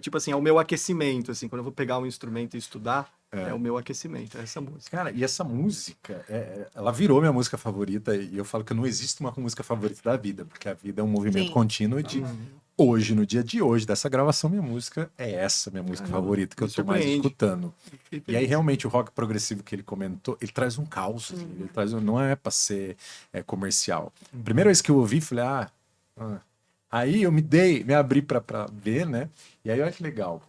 Tipo assim, é o meu aquecimento, assim. Quando eu vou pegar um instrumento e estudar, é o meu aquecimento, é essa música. Cara, e essa música, ela virou minha música favorita. E eu falo que não existe uma música favorita da vida, porque a vida é um movimento contínuo de. Hoje, no dia de hoje, dessa gravação, minha música é essa, minha música favorita, que eu tô mais escutando. E aí, realmente, o rock progressivo que ele comentou, ele traz um caos, assim, ele traz, não é pra ser comercial. Primeira vez que eu ouvi, falei, aí eu me abri pra ver, né? E aí, olha que legal,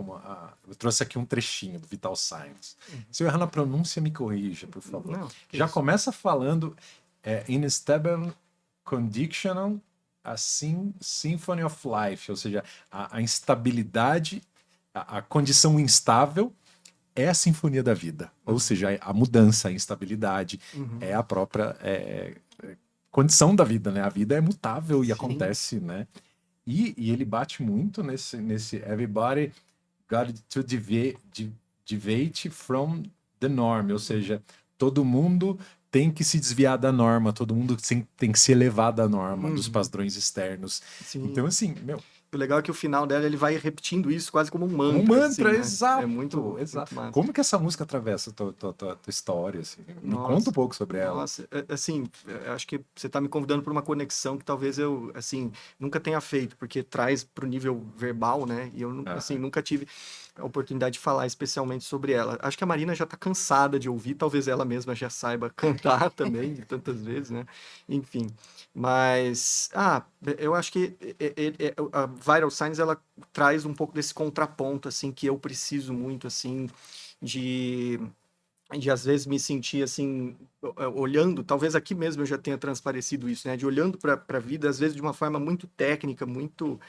eu trouxe aqui um trechinho do Vital Signs. Se eu errar na pronúncia, me corrija, por favor. Não, Já começa falando Unstable Conditional Symphony of Life, ou seja, a instabilidade, a condição instável é a sinfonia da vida, ou seja, a mudança, a instabilidade é a própria condição da vida, né? A vida é mutável e acontece, né? E ele bate muito nesse everybody got to deviate from the norm, ou seja, todo mundo tem que se desviar da norma, todo mundo tem que se elevar da norma, dos padrões externos. Sim. Então, assim, meu... O legal é que o final dela, ele vai repetindo isso quase como um mantra. Como um mantra, assim, né? exato. É muito massa. Como que essa música atravessa a tua história? Assim? Me conta um pouco sobre ela. Nossa, assim, acho que você está me convidando para uma conexão que talvez eu, assim, nunca tenha feito, porque traz para o nível verbal, né? E eu, assim, nunca tive a oportunidade de falar especialmente sobre ela. Acho que a Marina já está cansada de ouvir, talvez ela mesma já saiba cantar também, tantas vezes, né? Enfim, mas, eu acho que a Vital Signs, ela traz um pouco desse contraponto, assim, que eu preciso muito, assim, de de às vezes me sentir assim, olhando, talvez aqui mesmo eu já tenha transparecido isso, né? De olhando para a vida, às vezes de uma forma muito técnica, muito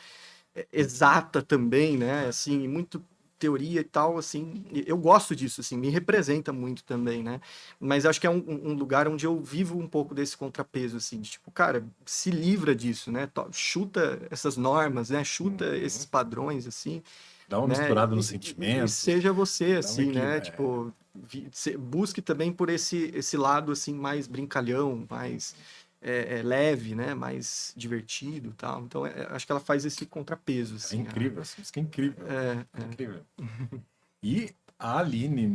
exata também, né? Assim, muito teoria e tal, assim, eu gosto disso, assim, me representa muito também, né? Mas acho que é um lugar onde eu vivo um pouco desse contrapeso, assim, de tipo, cara, se livra disso, né? Chuta essas normas, né? Chuta esses padrões, assim, Dá uma né? misturada nos E sentimentos, seja você, dá um assim, né? equilíbrio. Tipo, busque também por esse lado, assim, mais brincalhão, mais leve, né? Mais divertido, e tal. Então, acho que ela faz esse contrapeso, É assim. incrível, essa música é incrível. É, É incrível. E a Aline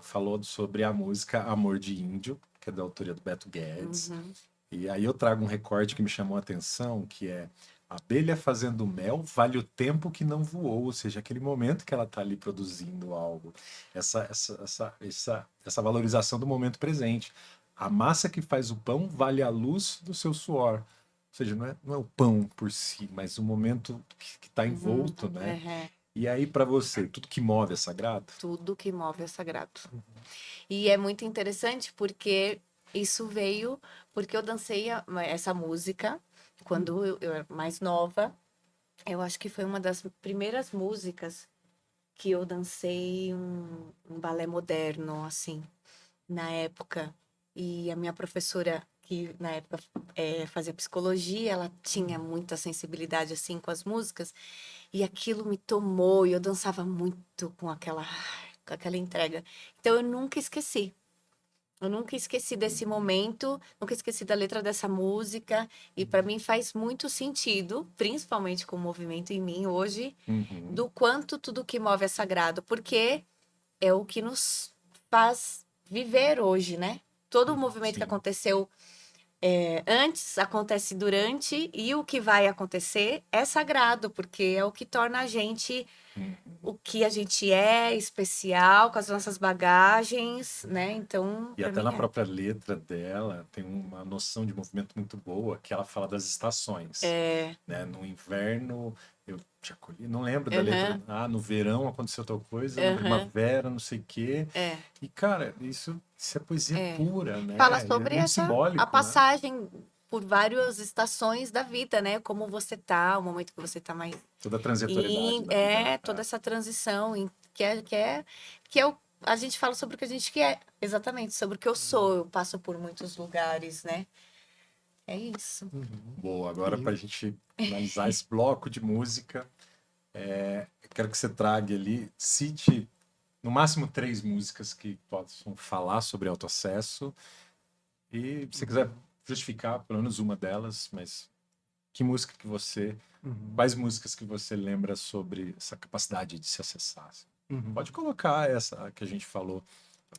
falou sobre a música Amor de Índio, que é da autoria do Beto Guedes. Uhum. E aí eu trago um recorte que me chamou a atenção, que é: abelha fazendo mel vale o tempo que não voou, ou seja, aquele momento que ela está ali produzindo algo. Essa valorização do momento presente. A massa que faz o pão vale a luz do seu suor. Ou seja, não é o pão por si, mas o momento que está Uhum. envolto, né? É. E aí, para você, tudo que move é sagrado? Tudo que move é sagrado. E é muito interessante porque isso veio porque eu dancei essa música quando eu era mais nova. Eu acho que foi uma das primeiras músicas que eu dancei um balé moderno, assim, na época. E a minha professora, que na época fazia psicologia, ela tinha muita sensibilidade, assim, com as músicas. E aquilo me tomou e eu dançava muito com aquela entrega. Então eu nunca esqueci. Eu nunca esqueci desse momento, nunca esqueci da letra dessa música, e para mim faz muito sentido, principalmente com o movimento em mim hoje, Uhum. do quanto tudo que move é sagrado, porque é o que nos faz viver hoje, né? Todo o movimento que Sim. aconteceu antes, acontece durante, e o que vai acontecer é sagrado, porque é o que torna a gente Uhum. o que a gente é especial, com as nossas bagagens, né? Então, E para até mim na é. própria letra dela tem uma noção de movimento muito boa, que ela fala das estações, É, né? No inverno eu te acolhi, não lembro da letra. aham, Ah, no verão aconteceu tal coisa, na aham, primavera, não sei o quê. é, E cara, isso é poesia é. pura, Fala né? E é sobre muito a simbólico, né? passagem por várias estações da vida, né? Como você tá, o momento que você tá mais Toda a transitoriedade da vida, né? toda essa transição que é a gente fala sobre o que a gente quer, exatamente, sobre o que eu sou. Eu passo por muitos lugares, né? É isso. Boa, agora para a Lindo. gente finalizar esse bloco de música, eu quero que você traga ali, cite no máximo 3 músicas que possam falar sobre autoacesso. E se você quiser justificar pelo menos uma delas, mas que música que você, Uhum. quais músicas que você lembra sobre essa capacidade de se acessar? Assim? Uhum. Pode colocar essa que a gente falou,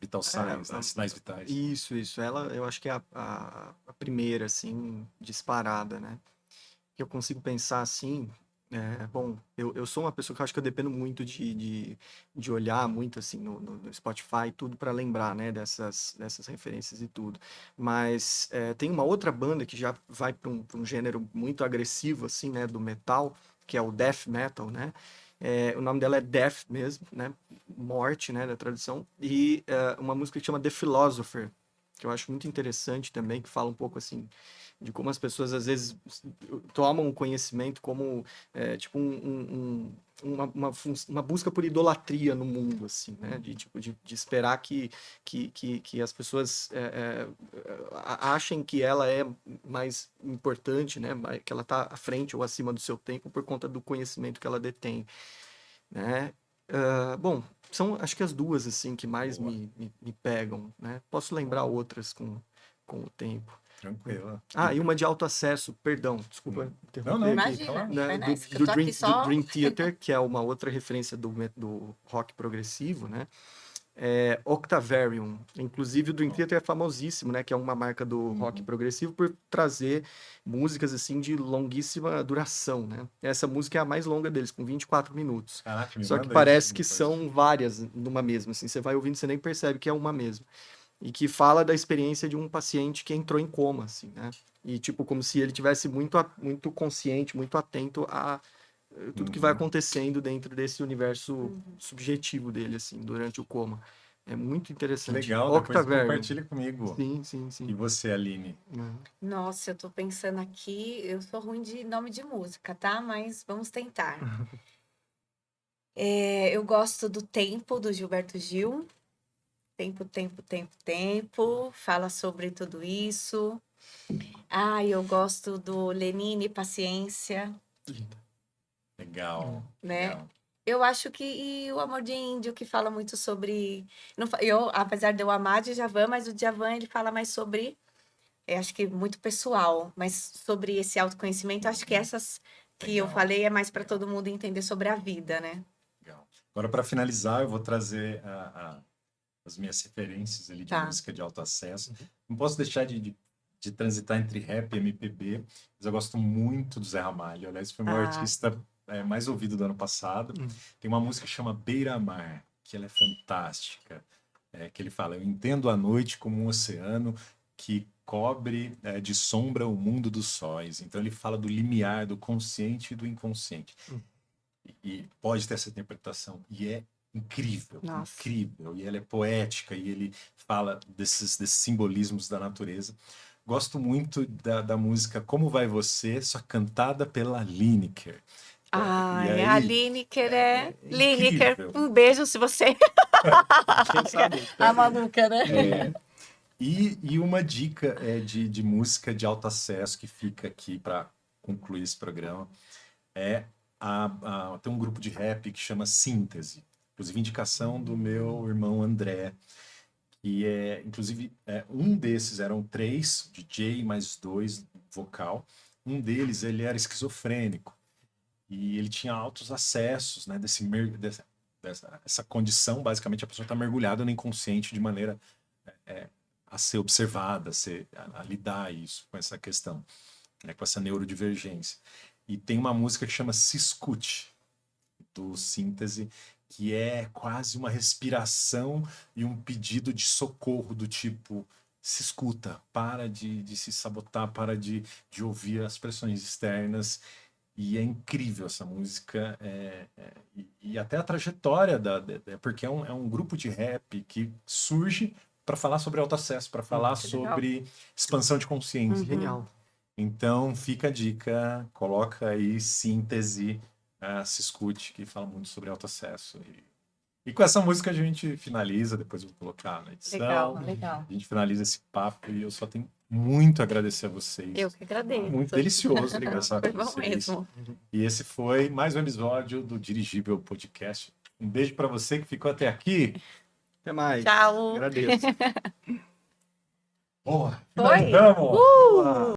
Vital É, Signs, né? Sinais vitais. isso. Ela, eu acho que é a primeira, assim, disparada, né? Que eu consigo pensar assim. Bom, eu sou uma pessoa que eu acho que eu dependo muito de olhar muito assim no Spotify e tudo para lembrar, né, dessas referências e tudo. Mas tem uma outra banda que já vai para um gênero muito agressivo assim, né, do metal, que é o death metal, né? O nome dela é Death mesmo, né? Morte, né, da tradução. E uma música que chama The Philosopher, que eu acho muito interessante também, que fala um pouco assim de como as pessoas às vezes tomam o conhecimento como tipo uma busca por idolatria no mundo, assim, né? De, tipo, de esperar que as pessoas achem que ela é mais importante, né? Que ela está à frente ou acima do seu tempo por conta do conhecimento que ela detém, né? Bom, são acho que as duas assim que mais Boa, me pegam, né? Posso lembrar outras com o tempo. tranquila. E uma de autoacesso, perdão, desculpa Não, interromper não, aqui, Imagina, fala. né, vai do, nessa, que eu tô aqui Do só. Dream Theater, que é uma outra referência do rock progressivo, né? Octavarium. Inclusive, o Dream Theater é famosíssimo, né? Que é uma marca do rock Uhum. progressivo por trazer músicas assim de longuíssima duração, né? Essa música é a mais longa deles, com 24 minutos. Caraca, me Só que manda isso parece que depois. são várias numa mesma, assim. Você vai ouvindo, você nem percebe que é uma mesma e que fala da experiência de um paciente que entrou em coma, assim, né? E tipo como se ele tivesse muito consciente, muito atento a tudo que vai Uhum. acontecendo dentro desse universo Uhum. subjetivo dele, assim, durante o coma. É muito interessante. Legal, depois Octaverbo. compartilha comigo. Sim, sim, E sim. você, Aline? Nossa, eu tô pensando aqui, eu sou ruim de nome de música, tá? Mas vamos tentar. Eu gosto do Tempo, do Gilberto Gil. Tempo, tempo, tempo, tempo. Fala sobre tudo isso. Eu gosto do Lenine, Paciência, Legal, né? legal. Eu acho que e o Amor de Índio, que fala muito sobre... apesar de eu amar Djavan, mas o Djavan, ele fala mais sobre... acho que muito pessoal, mas sobre esse autoconhecimento, acho que essas que eu Legal. falei é mais para todo mundo entender sobre a vida, né? Legal. Agora, para finalizar, eu vou trazer as minhas referências ali de Tá. música de alto acesso. Não posso deixar de transitar entre rap e MPB, mas eu gosto muito do Zé Ramalho. Aliás, foi o meu artista mais ouvido do ano passado. Tem uma música que chama Beira-Mar, que ela é fantástica. Que ele fala: eu entendo a noite como um oceano que cobre de sombra o mundo dos sóis. Então ele fala do limiar, do consciente e do inconsciente. E pode ter essa interpretação. E é incrível, Nossa. incrível. E ela é poética, e ele fala desses simbolismos da natureza. Gosto muito da música Como Vai Você, só cantada pela Lineker. Ai, E aí, a Lineker Lineker, incrível. um beijo se você... Quem sabe? A maluca, né? E uma dica de música de alto acesso que fica aqui para concluir esse programa tem um grupo de rap que chama Síntese. Inclusive, indicação do meu irmão André. E inclusive, um desses eram 3, DJ mais 2, vocal. Um deles, ele era esquizofrênico. E ele tinha altos acessos, né, dessa condição. Basicamente, a pessoa está mergulhada no inconsciente de maneira a ser observada, a lidar isso, com essa questão, né, com essa neurodivergência. E tem uma música que chama Se Escute, do Síntese, que é quase uma respiração e um pedido de socorro do tipo: se escuta, para de se sabotar, para de ouvir as pressões externas. E é incrível essa música, e até a trajetória, porque é um grupo de rap que surge para falar sobre autoacesso, para falar sobre expansão de consciência. Genial. Então, fica a dica, coloca aí Síntese, Se Escute, que fala muito sobre autoacesso. E com essa música a gente finaliza, depois eu vou colocar na edição. Legal, legal. A gente finaliza esse papo e eu só tenho muito a agradecer a vocês. Eu que agradeço. Muito delicioso conversar Foi com bom vocês. mesmo. E esse foi mais um episódio do Dirigível Podcast. Um beijo para você que ficou até aqui. Até mais. Tchau. Agradeço. Boa! Foi? Finalizamos!